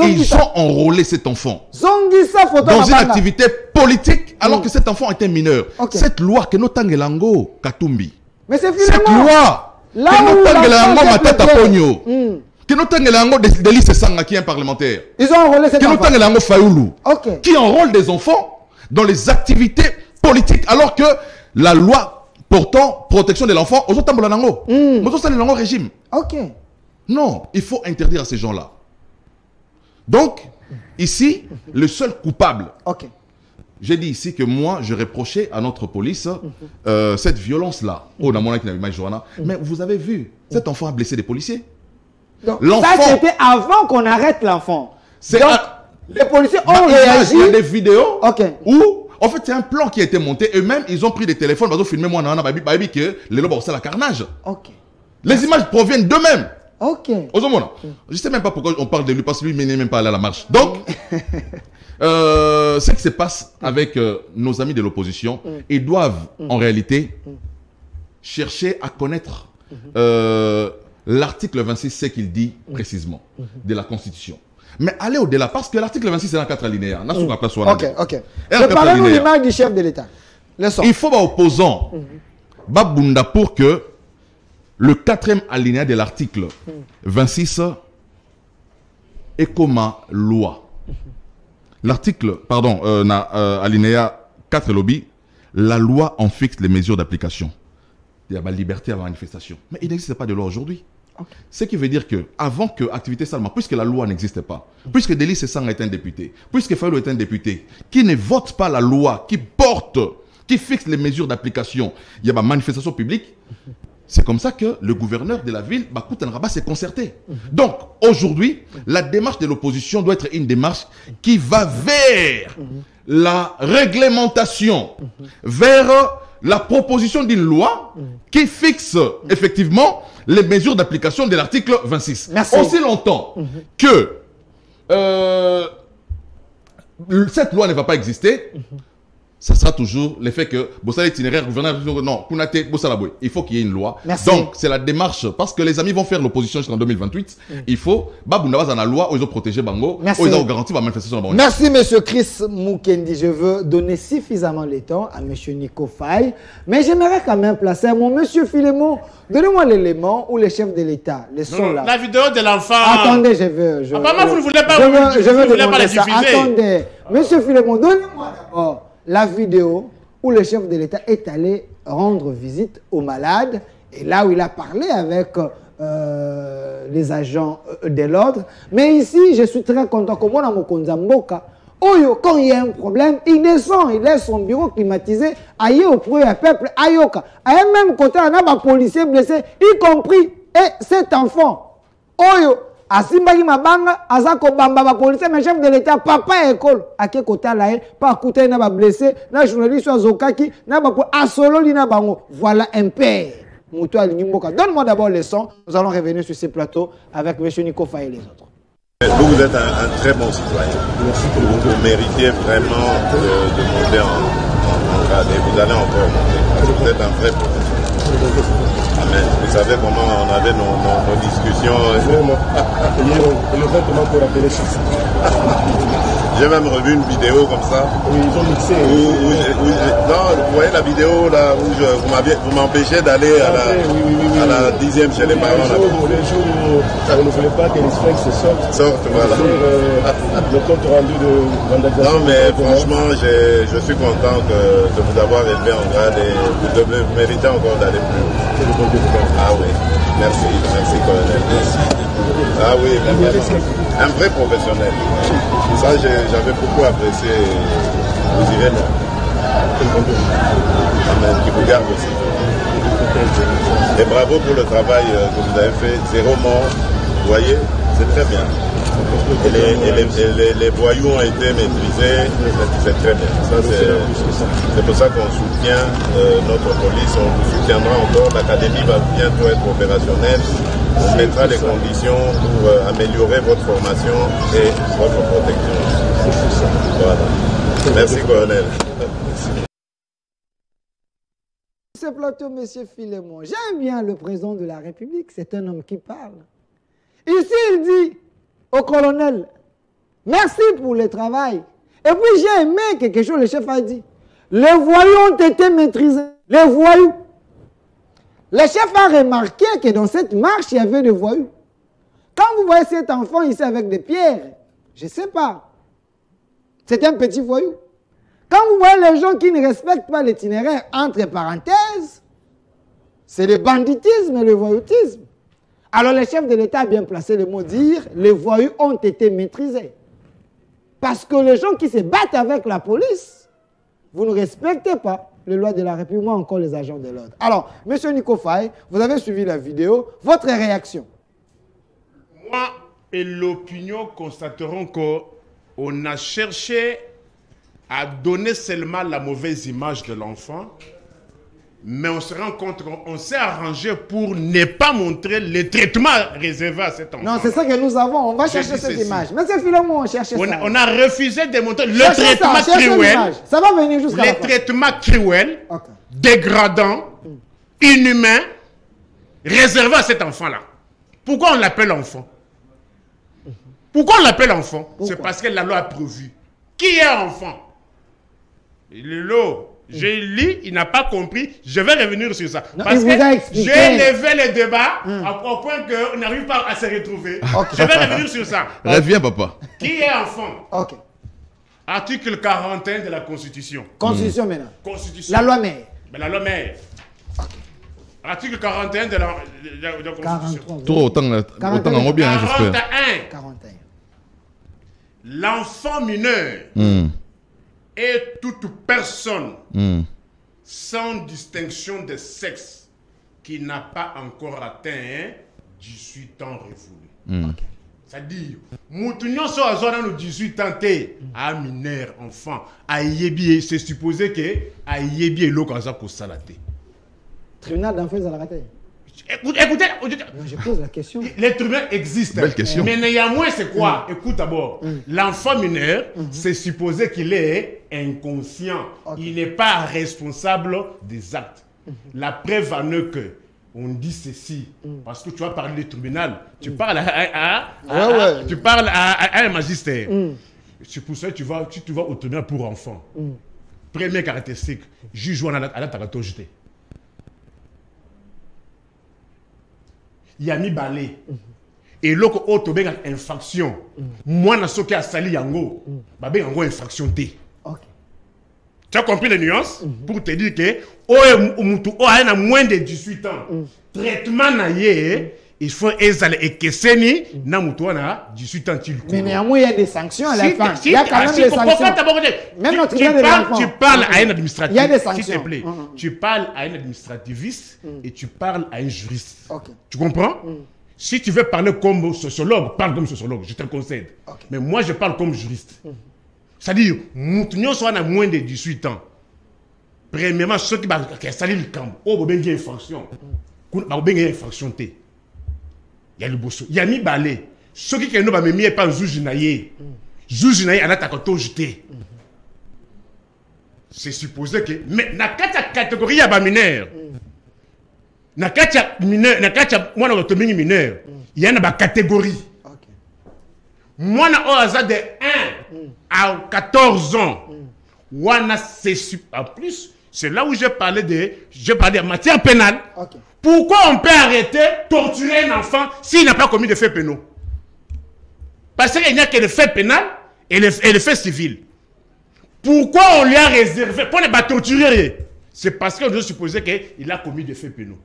Ils ont enrôlé cet enfant dans une activité politique alors que cet enfant était mineur. Cette loi que nous tangelango Katumbi. Mais c'est cette loi que nous tangelango Matata Pogno. Que nous tangelango Délice Sanga qui est un parlementaire. Ils ont enrôlé cet enfant. Que nous tangelango Fayoulou. Qui enrôle des enfants dans les activités politiques alors que la loi portant protection de l'enfant aux autres tambolanango. Nous sommes dans le régime. Non, il faut interdire à ces gens-là. Donc, ici, le seul coupable, j'ai dit ici que moi, je reprochais à notre police cette violence-là. Mais vous avez vu, cet enfant a blessé des policiers. Donc, ça, c'était avant qu'on arrête l'enfant. Donc, les policiers ont réagi. Il y a des vidéos où, en fait, c'est un plan qui a été monté. Eux-mêmes, ils ont pris des téléphones, ils ont filmé moi, que les lobes ont la carnage. Les images proviennent d'eux-mêmes. Je ne sais même pas pourquoi on parle de lui, parce que lui, il n'est même pas allé à la marche. Donc, ce qui se passe avec nos amis de l'opposition, ils doivent, en réalité, chercher à connaître l'article 26, ce qu'il dit précisément de la Constitution. Mais aller au-delà, parce que l'article 26, c'est dans 4 alinéas. Parlez-nous l'image du chef de l'État. Il faut opposant Babunda pour que le 4e alinéa de l'article 26 est comme loi. L'article, pardon, alinéa 4 lobby, la loi en fixe les mesures d'application. Il y a la liberté à la manifestation. Mais il n'existe pas de loi aujourd'hui. Ce qui veut dire que, avant que Activité Salma, puisque la loi n'existait pas, puisque Délice Sang est un député, puisque Fayou est un député, qui ne vote pas la loi, qui porte, qui fixe les mesures d'application, il y a ma manifestation publique. C'est comme ça que le gouverneur de la ville, Bakoutan Rabat, s'est concerté. Donc, aujourd'hui, la démarche de l'opposition doit être une démarche qui va vers la réglementation, vers la proposition d'une loi qui fixe effectivement les mesures d'application de l'article 26. Aussi longtemps que cette loi ne va pas exister, ça sera toujours l'effet que Bossala itinéraire, gouverneur, non, il faut qu'il y ait une loi. Donc, c'est la démarche, parce que les amis vont faire l'opposition jusqu'en 2028. Il faut, Babundabaz dans la loi, où ils ont protégé Bango, où ils ont garanti la manifestation. Merci, M. Chris Mukendi. Je veux donner suffisamment le temps à M. Nico Faye, mais j'aimerais quand même placer mon M. Philémon. Donnez-moi l'élément où les chefs de l'État, les sont là. La vidéo de l'enfant. Attendez, je veux. Apparemment, vous ne voulez pas, je veux demander ça. Attendez, M. Philémon, donnez-moi d'abord la vidéo où le chef de l'État est allé rendre visite aux malades et là où il a parlé avec les agents de l'ordre. Mais ici, je suis très content que moi, dans mon Konzamboka, quand il y a un problème, il descend, il laisse son bureau climatisé, aille au premier peuple, ayoka. À un même côté, on a un policier blessé, y compris cet enfant. Asimbaki mabanga azako bamba ba policier mais chef de l'État papa école ake kota là pas écouter na ba blessé na journaliste azokaki na ba asololi na bango. Voilà un père Moutou Ali Nimboka. Donne-moi d'abord les sons. Nous allons revenir sur ces plateaux avec M. Nico Faye et les autres. Vous êtes un très bon citoyen. Vous méritez vraiment de monter en grade et vous allez encore monter. Vous êtes un vrai professionnel. Amen. Vous savez comment on avait nos discussions. Vraiment. Et le vêtement pour appeler chef. J'ai même revu une vidéo comme ça. Oui, ils ont mixé. Non, vous voyez la vidéo là où vous m'empêchez d'aller à la 10e chez les parents. Les jours où ça ne voulait pas que les sphinx sortent. Voilà. Le compte rendu de vandalisation. Non, mais franchement, je suis content de vous avoir élevé en grade et vous méritez encore d'aller plus haut. Ah oui, merci colonel. Merci. Ah oui, un vrai professionnel. Ça, j'avais beaucoup apprécié. Vous irez loin. Amen, qui vous garde aussi. Et bravo pour le travail que vous avez fait. 0 mort, vous voyez, c'est très bien. Et les voyous ont été maîtrisés, c'est très bien. C'est pour ça qu'on soutient notre police, on vous soutiendra encore. L'académie va bientôt être opérationnelle. On mettra les conditions pour améliorer votre formation et votre protection. Voilà. Merci, colonel. Ce plateau, M. Philémon, j'aime bien le président de la République, c'est un homme qui parle. Ici, il dit au colonel, merci pour le travail. Et puis j'ai aimé quelque chose, le chef a dit. Les voyous ont été maîtrisés. Les voyous. Le chef a remarqué que dans cette marche, il y avait des voyous. Quand vous voyez cet enfant ici avec des pierres, je ne sais pas. C'est un petit voyou. Quand vous voyez les gens qui ne respectent pas l'itinéraire, entre parenthèses, c'est le banditisme et le voyoutisme. Alors le chef de l'État a bien placé le mot dire, les voyous ont été maîtrisés. Parce que les gens qui se battent avec la police, vous ne respectez pas les lois de la République, ou encore les agents de l'ordre. Alors, M. Nico Faye, vous avez suivi la vidéo, votre réaction? Moi et l'opinion constateront qu'on a cherché à donner seulement la mauvaise image de l'enfant, mais on se rend compte qu'on s'est arrangé pour ne pas montrer le traitement réservé à cet enfant. Non, c'est ça que nous avons. On va chercher cette image. Mais c'est Philémon, on cherche ça. On a refusé de montrer le traitement cruel. Ça va venir jusqu'à la fin. Le traitement cruel, dégradant, inhumain, réservé à cet enfant-là. Pourquoi on l'appelle enfant? Pourquoi on l'appelle enfant? C'est parce que la loi a prévu. Qui est enfant? Le lot. J'ai lu, il n'a pas compris. Je vais revenir sur ça. Non, parce que j'ai levé le débat au point qu'on n'arrive pas à se retrouver. Je vais revenir sur ça. Reviens, papa. Qui est enfant? Article 41 de la Constitution. Constitution maintenant. Constitution. La loi mère. La loi mère. Article 41 de la Constitution. Toi, autant en bien, j'espère. 41. L'enfant mineur et toute personne sans distinction de sexe qui n'a pas encore atteint 18 ans révolus. C'est-à-dire, Moutounion soit à zone 18 ans, à mineur, enfant, à yebi, c'est supposé que à yebi et l'eau ça pour salater. Tribunal d'enfants à la raté. Écoutez, je pose la question. Les tribunaux existent. Belle question. Mais néanmoins, c'est quoi? Écoute d'abord. L'enfant mineur, c'est supposé qu'il est inconscient. Il n'est pas responsable des actes. La preuve en est que on dit ceci. Parce que tu vas parler du tribunal. Tu parles tu parles à un magistère. C'est pour ça que tu vas au tribunal pour enfants. Première caractéristique, juge à la taratogité. Il y a mis balai. Et l'autre autre ben infraction. Moi na soki a sali yango, ba ben yango infraction té. Tu as compris les nuances pour te dire que a moins de 18 ans. Traitement na ye, il faut ezale ekeseni na mutu na 18 ans til. Mais néanmoins il y a des sanctions à la fin. Il y a quand même des sanctions. Même notre tu parles à un administratif. Il y a des sanctions. S'il te plaît. Tu parles à un administrativiste et tu parles à un juriste. Tu comprends? Si tu veux parler comme sociologue, parle comme sociologue, je te le concède. Mais moi je parle comme juriste. C'est-à-dire, nous sommes à moins de 18 ans. Premièrement, ceux qui ont sali le camp, il y a une infraction. Il y a le bosso. Il y a mis balai. Ce qui est pas même pas juge naïe. Juge naïe à la jeté. C'est supposé que mais na catégorie ya ba mineur. Na mineur, na moi na tomingi mineur. Il y a une catégorie. Moi na oaza de 1 à 14 ans. Wana c'est en plus, c'est là où j'ai parlé de matière pénale. Pourquoi on peut arrêter, torturer un enfant s'il n'a pas commis de faits pénaux? Parce qu'il n'y a que le fait pénal et le fait civil. Pourquoi on lui a réservé pour ne pas torturer? C'est parce qu'on doit supposer qu'il a commis des faits pénaux.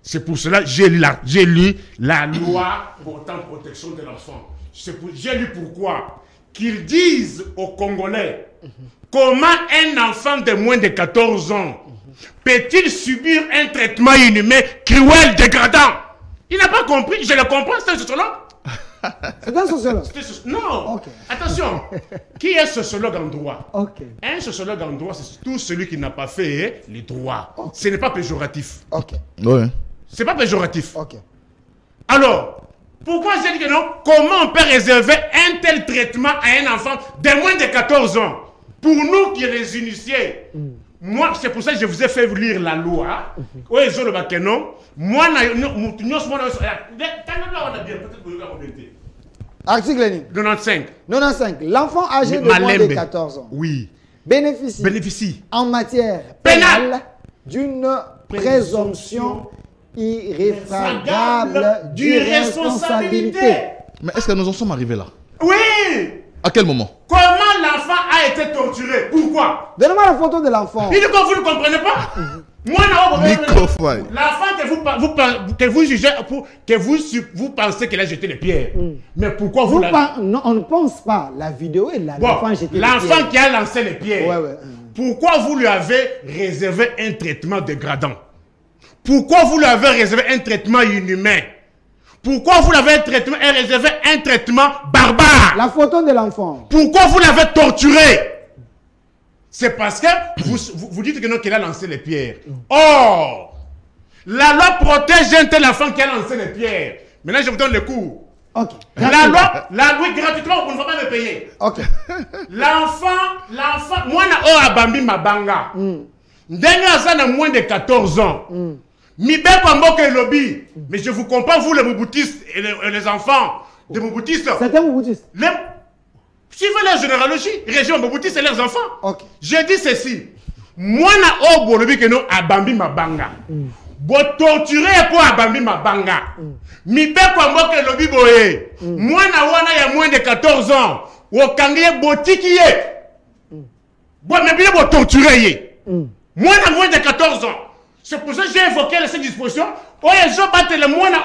C'est pour cela que j'ai lu la loi portant protection de l'enfant. J'ai lu pourquoi. Qu'ils disent aux Congolais comment un enfant de moins de 14 ans peut-il subir un traitement inhumain, cruel, dégradant? Il n'a pas compris, je le comprends, c'est un sociologue. C'est un sociologue? Non. Okay. Attention, qui est sociologue en droit? Okay. Un sociologue en droit, c'est tout celui qui n'a pas fait les droits. Okay. Ce n'est pas péjoratif. Ok. Ouais. C'est pas péjoratif. Ok. Alors, pourquoi j'ai dit que non? Comment on peut réserver un tel traitement à un enfant de moins de 14 ans? Pour nous qui les initiés, moi, c'est pour ça que je vous ai fait lire la loi. Oui, je le vois non. Moi, Article 95. 95. L'enfant âgé de moins de 14 ans. Oui. Bénéficie en matière pénale d'une présomption irréfragable d'irresponsabilité. Mais est-ce que nous en sommes arrivés là? Oui. À quel moment? Comment l'enfant a été torturé? Pourquoi? Donnez-moi la photo de l'enfant. Il dit que vous ne comprenez pas. Moi, l'enfant que vous jugez, que vous pensez qu'elle a jeté les pierres. Mais pourquoi vous non, on ne pense pas. La vidéo est là. Bon, l'enfant qui a lancé les pierres. Pourquoi vous lui avez réservé un traitement dégradant? Pourquoi vous lui avez réservé un traitement inhumain? Pourquoi vous l'avez réservé un traitement barbare? La photo de l'enfant. Pourquoi vous l'avez torturé? C'est parce que vous dites que non, qu'il a lancé les pierres. Or, la loi protège un tel enfant qui a lancé les pierres. Maintenant, je vous donne le cours. Ok. La loi, gratuitement, vous ne va pas me payer. Ok. L'enfant, moi, na abambi mabanga. Ndenge ça na moins de 14 ans. Lobby. Mais je vous comprends, vous les Mobutistes et les enfants des Mobutistes. C'est un Moubutiste. Suivez la généalogie, région Mobutistes et leurs enfants. Ok. Je dis ceci. Moi, na Lobby que nous abambi mabanga. Bo torturer pour abambi mabanga. Lobby boye. Moi, na wana ya moins de 14 ans. Wokangiye botikiye. Bo mais bien bo torturer. Moi, na moins de 14 ans. C'est pour ça que j'ai évoqué cette disposition. Oye, je batte le moins à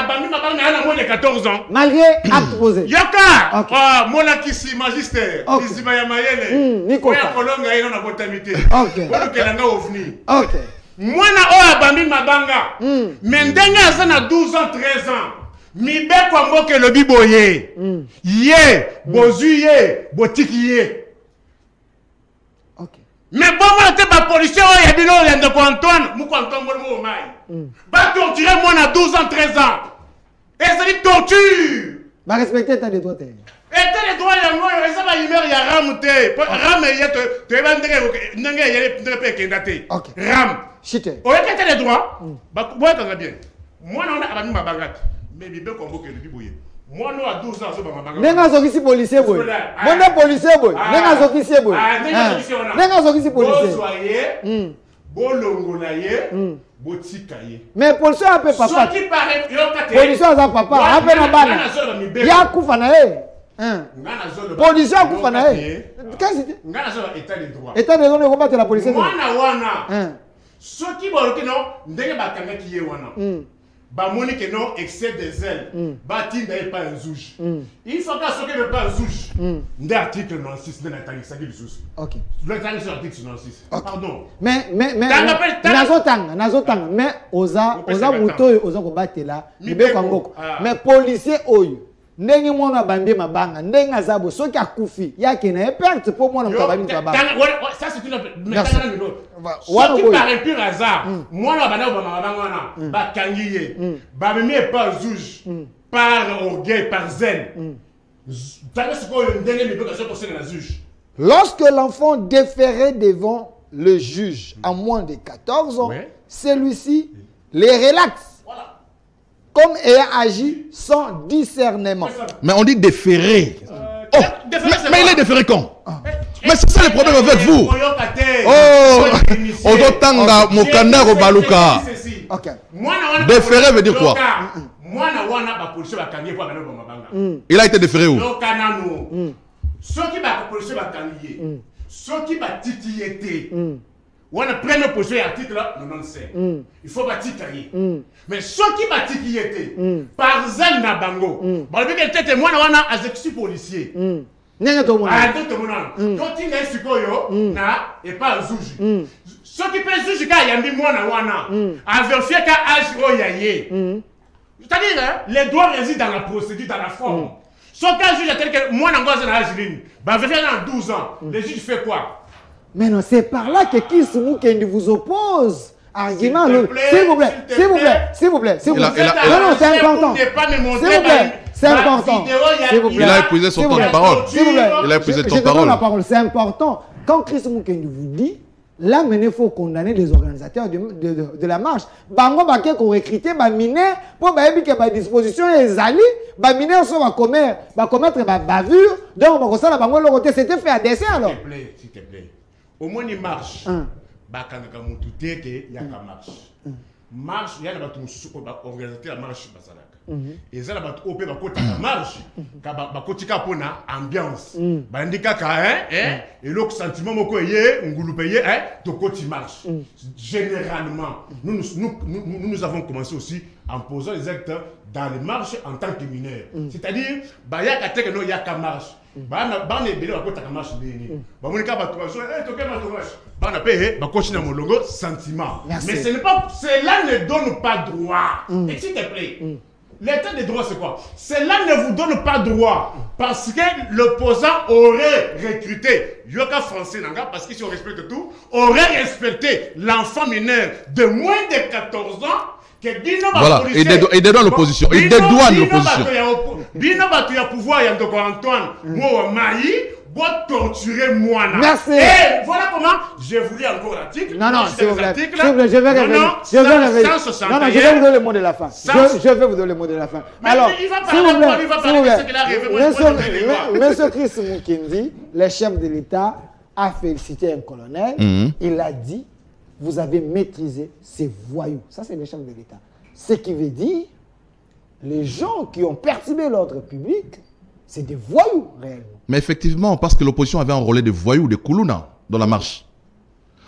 abambi mabanga na moins de 14 ans. Malgré acte posé. Yaka! Ah, mona kisi magistère. Kisi mayamayele. Niko. Oya kolonga ino na botamité. Ok. Oyo kelanga ovni. Ok. Mwana o abambi mabanga. Mendenga asana 12 ans, 13 ans. Mibe kwa mboke lobi boye. Ye, bozuye, botikiye. Ok. Mais bon, moi, t'es pas policier, il y a bilo, il y a de Antoine, mouko Antoine, moi, maï. Va torturer moi à 12 ans, 13 ans. Et ça dit torture. Va respecter ta droits. Et t'as les droits, il y a moi, et ça va y mettre, il y a ramute. Ram, il y a te vas dire, il y a des ok. Ram. Chité. Au lieu que t'as les droits, bah, moi, t'as bien. Moi, on a abandonné ma baguette. Mais il peut convoquer le bibouillé. Moi, nous, à 12 ans, je vais ma baguette. Nenga zokisi policier boy. Bonne policier boy. Nenga zokisi boy. Nenga zokisi policier. Soyez, bolongolaye, botikaye. Mais policier a peu papa. Ce qui paraît, policier a papa. A peu na bana. Ya kufa na ye. Policier a kufa na ye. Qu'est-ce que c'est? Ngana zo état de droit. État de droit ne combattre la police. Wana. Ce qui va que non, ndenge bakanga ki ye wana. Ba moni que non excès des ailes. Ba tinda est pas un juge. Il faut que ce que n'est pas un juge. Ndé article 96 de l'État ça dit le juge. OK. Le temps sur article 96. Pardon. Mais nazotanga mais oza muto oza ko batela libe kwa ngoko. Mais policier oyo ndenge mwana bambie mabanga ndenge azabo soki akufi yake na perte pour mwana mtabami mabanga. Ça c'est une ce qui paraît pur hasard. Mwana bana ba mabanga wana ba kangiye. Ba memi pas juge. par orgueil, par zèle. Lorsque l'enfant déférait devant le juge à moins de 14 ans, celui-ci les relaxe. Comme ayant agi sans discernement. Mais on dit déférer. Mais il est déféré quand? Mais c'est ça le problème avec vous. Oh, Odotanga Mokanda Robaluka. Déféré veut dire quoi? Il a été déféré où? Ceux qui va police va candier, ceux qui va titiller, on a pris le projet article là, non c'est. Il faut titiller. Mais ceux qui va titiller, par exemple na bango, bah le que tête moi na exécutif policier. Nene to mona. Ah tout le monde. Quand il est sikoyo na et pas zuji. Ceux qui peut zuji ka yambi moi na wana, a vérifier ka âge o yaye. C'est-à-dire les droits résident dans la procédure, dans la forme. Sauf qu'un juge a tel que moi, dans bah, vérifier dans 12 ans, le juge fait quoi? Mais non, c'est par là que Kisumou Kendi vous oppose. Argument, s'il vous plaît, s'il vous plaît, s'il vous plaît, s'il vous plaît. Non, non, c'est important. S'il vous plaît, c'est important. Il a épuisé son temps de parole. S'il vous plaît, il a épuisé ton je parole. la parole, c'est important. Quand Kisumou Kendi vous dit, là, maintenant, il faut condamner les organisateurs de la marche. Bango Baké qu'on recruté, bah mineurs, pour bah que bah disposition les alliés, bah mineurs sont à commettre bah bavure. Donc bah ça la bango le côté c'était fait à dessin alors. S'il te plaît. Au moins il marche. Bah quand on mutu teke il y a qu'à marche. Marche il y a des bateaux organisateur la marche basalaka. Et ça la bateau opé bah côté la marche, bah côté kapona ambiance. Bah indica et l'autre sentiment moko yé ngulu payé de côté marche. Généralement nous avons commencé aussi en posant les actes dans les marches en tant que mineurs. C'est-à-dire bah ya ka teke no ya ka marche. Bah ne belé ba côté ka marche béni. Bah monika ba toi toké ma toi. Bah on a payé bah continuer mon logo sentiment. Mais ce n'est pas cela ne donne pas droit. Et s'il te plaît. L'état des droits, c'est quoi? Cela ne vous donne pas droit parce que l'opposant aurait recruté Yoka français, parce que si on respecte tout, aurait respecté l'enfant mineur de moins de 14 ans. Voilà, il dédouane l'opposition. Il dédouane l'opposition. Bino Batuya pouvoir, Yandoko Antoine, moi, Maï. Torturer moi. Merci. Et voilà comment j'ai voulu encore l'article. Non, non, s'il vous plaît. Je vais revenir. Je vais revenir. Non, non, je vais vous donner le mot de la fin. Je vais vous donner le mot de la fin. Alors, s'il vous plaît, Monsieur Chris Mukindi, le chef de l'État, a félicité un colonel. Il a dit, vous avez maîtrisé ces voyous. Ça, c'est le chef de l'État. Ce qui veut dire, les gens qui ont perturbé l'ordre public, c'est des voyous réellement. Mais effectivement, parce que l'opposition avait enrôlé des voyous, des koulouna dans la marche.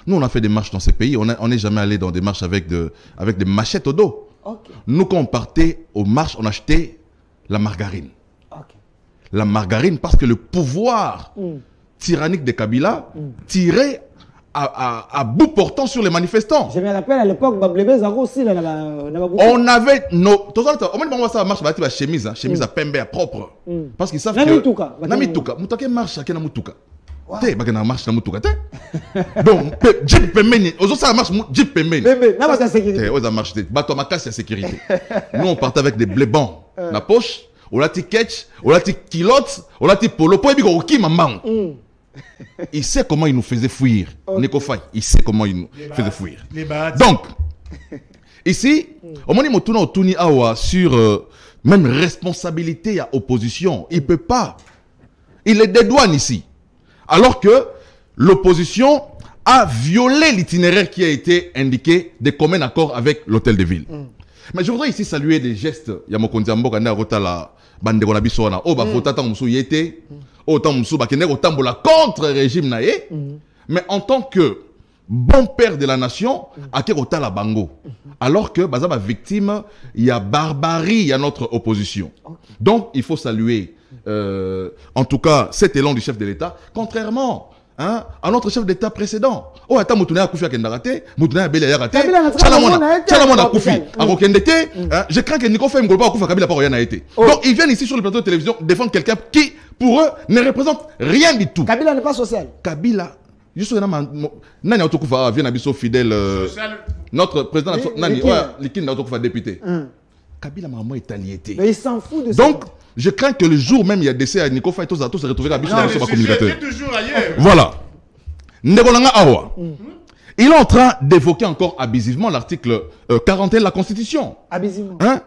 Nous, on a fait des marches dans ces pays. On n'est jamais allé dans des marches avec des machettes au dos. Okay. Nous, quand on partait aux marches, on achetait la margarine. Okay. La margarine, parce que le pouvoir tyrannique de Kabila tirait à bout portant sur les manifestants. Je me rappelle à l'époque, aussi, on avait nos. Au moins, ça marche, la chemise, chemise à pembe, à propre. Parce qu'ils savent que. Namituka. Mutaka marche à Kenamutuka. Te, bagana marche na mutuka te. Donc, Jeep Pemeni, aux autres ça marche, Jeep Pemeni. N'a pas de sécurité. Ça marche, bateau ma casse, sécurité. Nous, on partait avec des blés bons. La poche, on l'a dit ketch, on l'a dit kilote, on l'a dit polo, pour ébigo, qui maman. Il sait comment il nous faisait fuir. Nekofai, il sait comment il nous faisait fuir. Donc, ici, au moment où on tourne sur même responsabilité à opposition, il ne peut pas. Il les dédouane ici. Alors que l'opposition a violé l'itinéraire qui a été indiqué de commun accord avec l'hôtel de ville. Mais je voudrais ici saluer des gestes. Yamokondi Amboka na rotala bande ko na biso na o ba votata musu yete. Autant musu ba kende ko tambola contre régime na ye. Mais en tant que bon père de la nation, à Kerota la bango. Alors que bazaba victime, il y a barbarie, il y a notre opposition. Donc il faut saluer en tout cas cet élan du chef de l'État, contrairement à notre chef d'État précédent. Oh, attends, Moutouné a Koufi à Kendaraté, Moutouné a Belé à raté, Tchalamona a Koufi à Rokendete. Je crains que Nico Fem Golba a Koufi à Kabila par rien a été. Donc ils viennent ici sur le plateau de télévision défendre quelqu'un qui, pour eux, ne représente rien du tout. Kabila n'est pas social. Kabila, juste Nani Autokoufa vient à Bisso fidèle. Notre président Nani, Likin Autokoufa député. Kabila maman est allié. Mais il s'en fout de ça. Donc, je crains que le jour même il y a décès à Nico Faye, tous se retrouver la biche dans le communicateur. Toujours ailleurs. Voilà. Ndegolanga Awa. Il est en train d'évoquer encore abusivement l'article 41 de la Constitution. Abusivement. Hein?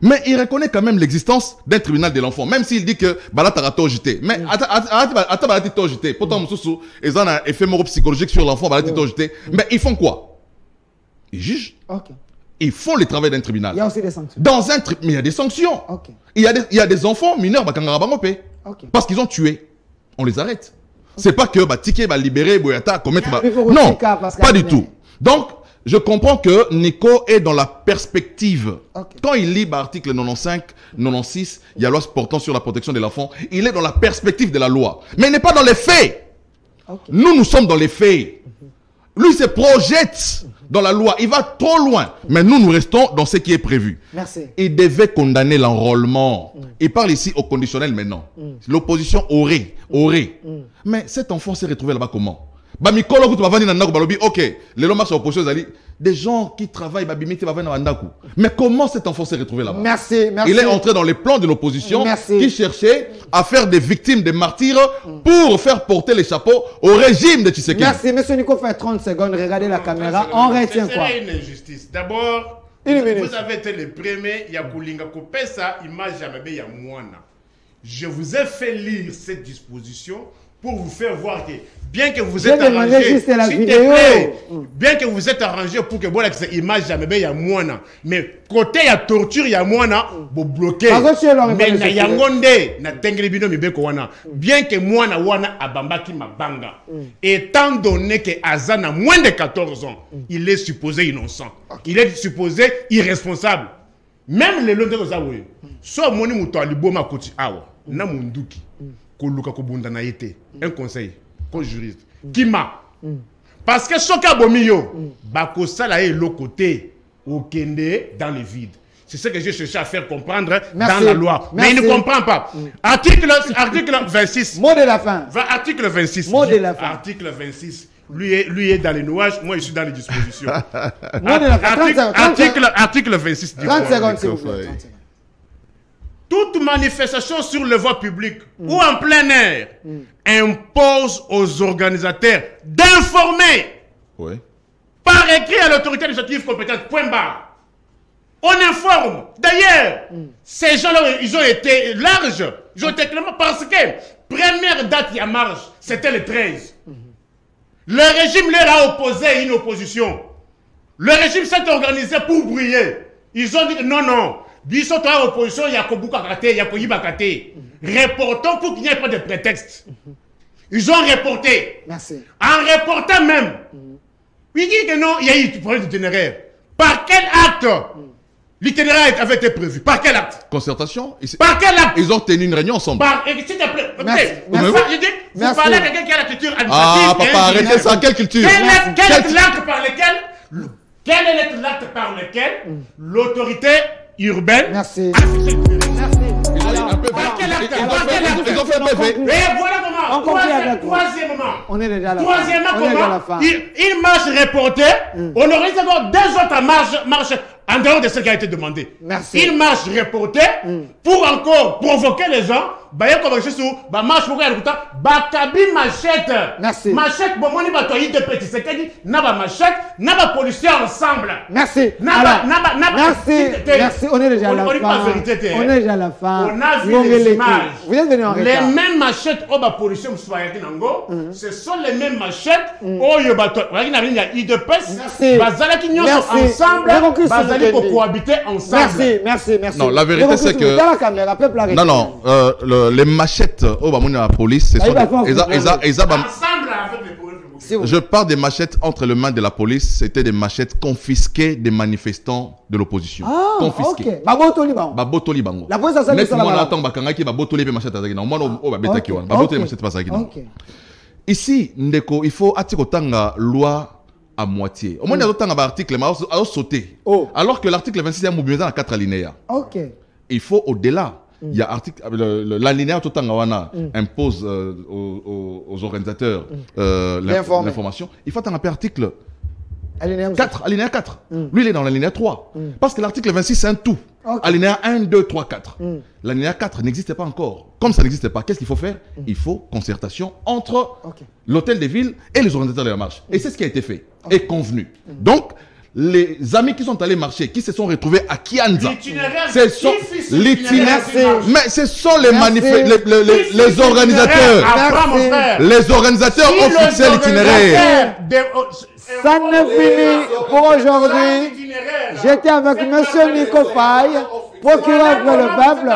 Mais il reconnaît quand même l'existence d'un tribunal de l'enfant, même s'il dit que Balata a tojité. Mais Ata Balati tojité. Pourtant, Moussou, ils ont un effet psychologique sur l'enfant, Balati tojité. Mais ils font quoi? Ils jugent. Ok. Ils font le travail d'un tribunal. Il y a aussi des sanctions. Dans un mais il y a des sanctions. Ok. Il y a des enfants mineurs, Ok. parce qu'ils ont tué. On les arrête. C'est pas que Tiké va libérer Boyata, commettre. Non, pas du tout. Donc, je comprends que Nico est dans la perspective. Okay. Quand il lit l'article 95, 96, il y a la loi portant sur la protection de l'enfant, il est dans la perspective de la loi. Mais il n'est pas dans les faits. Okay. Nous sommes dans les faits. Lui se projette dans la loi. Il va trop loin. Mais nous restons dans ce qui est prévu. Merci. Il devait condamner l'enrôlement. Il parle ici au conditionnel maintenant. L'opposition aurait. Mais cet enfant s'est retrouvé là-bas comment? Ok, les lomas sont opposés des gens qui travaillent, mais comment cet enfant s'est retrouvé là-bas? Merci. Il est entré dans les plans de l'opposition qui cherchait à faire des victimes, des martyrs pour faire porter les chapeaux au régime de Tshisekedi. Merci, monsieur Nico, fait 30 secondes, regardez la caméra, on retient quoi? C'est une injustice. D'abord, vous avez été les premiers, il y a Koulinga Kopesa, image Yamabe Yamouana. Je vous ai fait lire cette disposition pour vous faire voir que bien que vous êtes arrangé, bien que vous êtes arrangé pour que voilà que cette image jamais ya mwana, mais côté ya torture ya mwana, vous bloquez. Mais na yangonde na tengeli bino mibeko wana, bien que mwana wana abambaki mabanga, étant donné que Azana moins de 14 ans, il est supposé innocent, il est supposé irresponsable. Même les londres aux avoués, soit moni muto aliboma koti awa, na munduki. Un conseil, comme juriste. Kima. Parce que ce cas bomio, bakosa la est l'autre côté, au kende dans le vide. C'est ce que j'ai cherché à faire comprendre dans la loi. Mais il ne comprend pas. Article 26. Mot de la fin. Article 26. Mot de la fin. Article 26. Lui est dans les nuages, moi je suis dans les dispositions. Article 26. 30 secondes, s'il vous plaît. Toute manifestation sur le voie publique ou en plein air impose aux organisateurs d'informer par écrit à l'autorité administrative compétente. Point barre. On informe. D'ailleurs, ces gens-là, ils ont été larges. Ils ont été clairement parce que première date qui a marche, c'était le 13. Le régime leur a opposé une opposition. Le régime s'est organisé pour briller. Ils ont dit non. Biso toi opposition Yakobuka Kate, Yakoyiba Kate. Reportons pour qu'il n'y ait pas de prétexte. Ils ont reporté. Merci. En reportant même, ils disent que non, il y a eu du problème d'itinéraire. Par quel acte l'itinéraire avait été prévu? Par quel acte? Concertation. Par quel acte? Ils ont tenu une réunion ensemble. S'il te plaît. Merci. Vous parlez à quelqu'un qui a la culture administrative. Ah, papa, arrêtez ça. Quelle culture? Quel est l'acte par lequel l'autorité urbaine. Merci. Ils ont fait un PV. Et voilà comment. Troisièmement. On est déjà là. Troisièmement, il marche reporté. On aurait d'abord 2 autres marches en dehors de ce qui a été demandé. Merci. Il marche reporté pour encore provoquer les gens. Marche pour Bakabi machette. Merci. Machette, bon, on y va toyer de petits. C'est qu'il dit, n'a machette, n'a policier ensemble. Merci. Merci. On est déjà à la fin. On est déjà à la fin. On a vu les images. Vous êtes venus en retard. Les mêmes machettes, policiers, ce sont les mêmes machettes. Ensemble. Pour cohabiter ensemble. Merci. Non, la vérité c'est que non, les machettes au la police, c'est ensemble avec les policiers. Je parle des machettes entre les mains de la police, c'était des machettes confisquées des manifestants de l'opposition. Confisquées. Babotoli bango. La police a ça. Ici, Ndeko, il faut attikotanga loi à moitié. Au moins, il y a un article, mais à sauter. Alors que l'article 26 est mobilisé à 4 alinéas. Il faut au-delà. Il y a l'alinéa Totangawana impose aux organisateurs l'information. Il faut un article alinéa 4. Lui, il est dans l'alinéa 3. Parce que l'article 26, c'est un tout. Alinéa 1, 2, 3, 4. L'alinéa 4 n'existait pas encore. Comme ça n'existait pas, qu'est-ce qu'il faut faire? Il faut concertation entre l'hôtel des villes et les organisateurs de la marche. Et c'est ce qui a été fait et convenu. Donc, les amis qui sont allés marcher, qui se sont retrouvés à Kianza, ce sont l'itinéraire, mais ce sont les les organisateurs. Les organisateurs ont fixé l'itinéraire. Ça ne finit pour aujourd'hui. J'étais avec M. Nico Faye, procureur pour le peuple.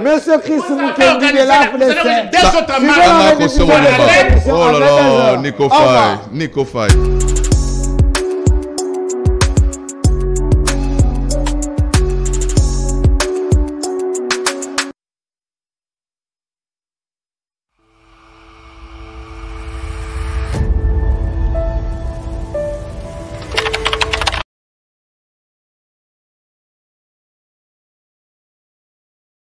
M. Chris Mukendi est là pour les faire. Oh là là, Nico Faye.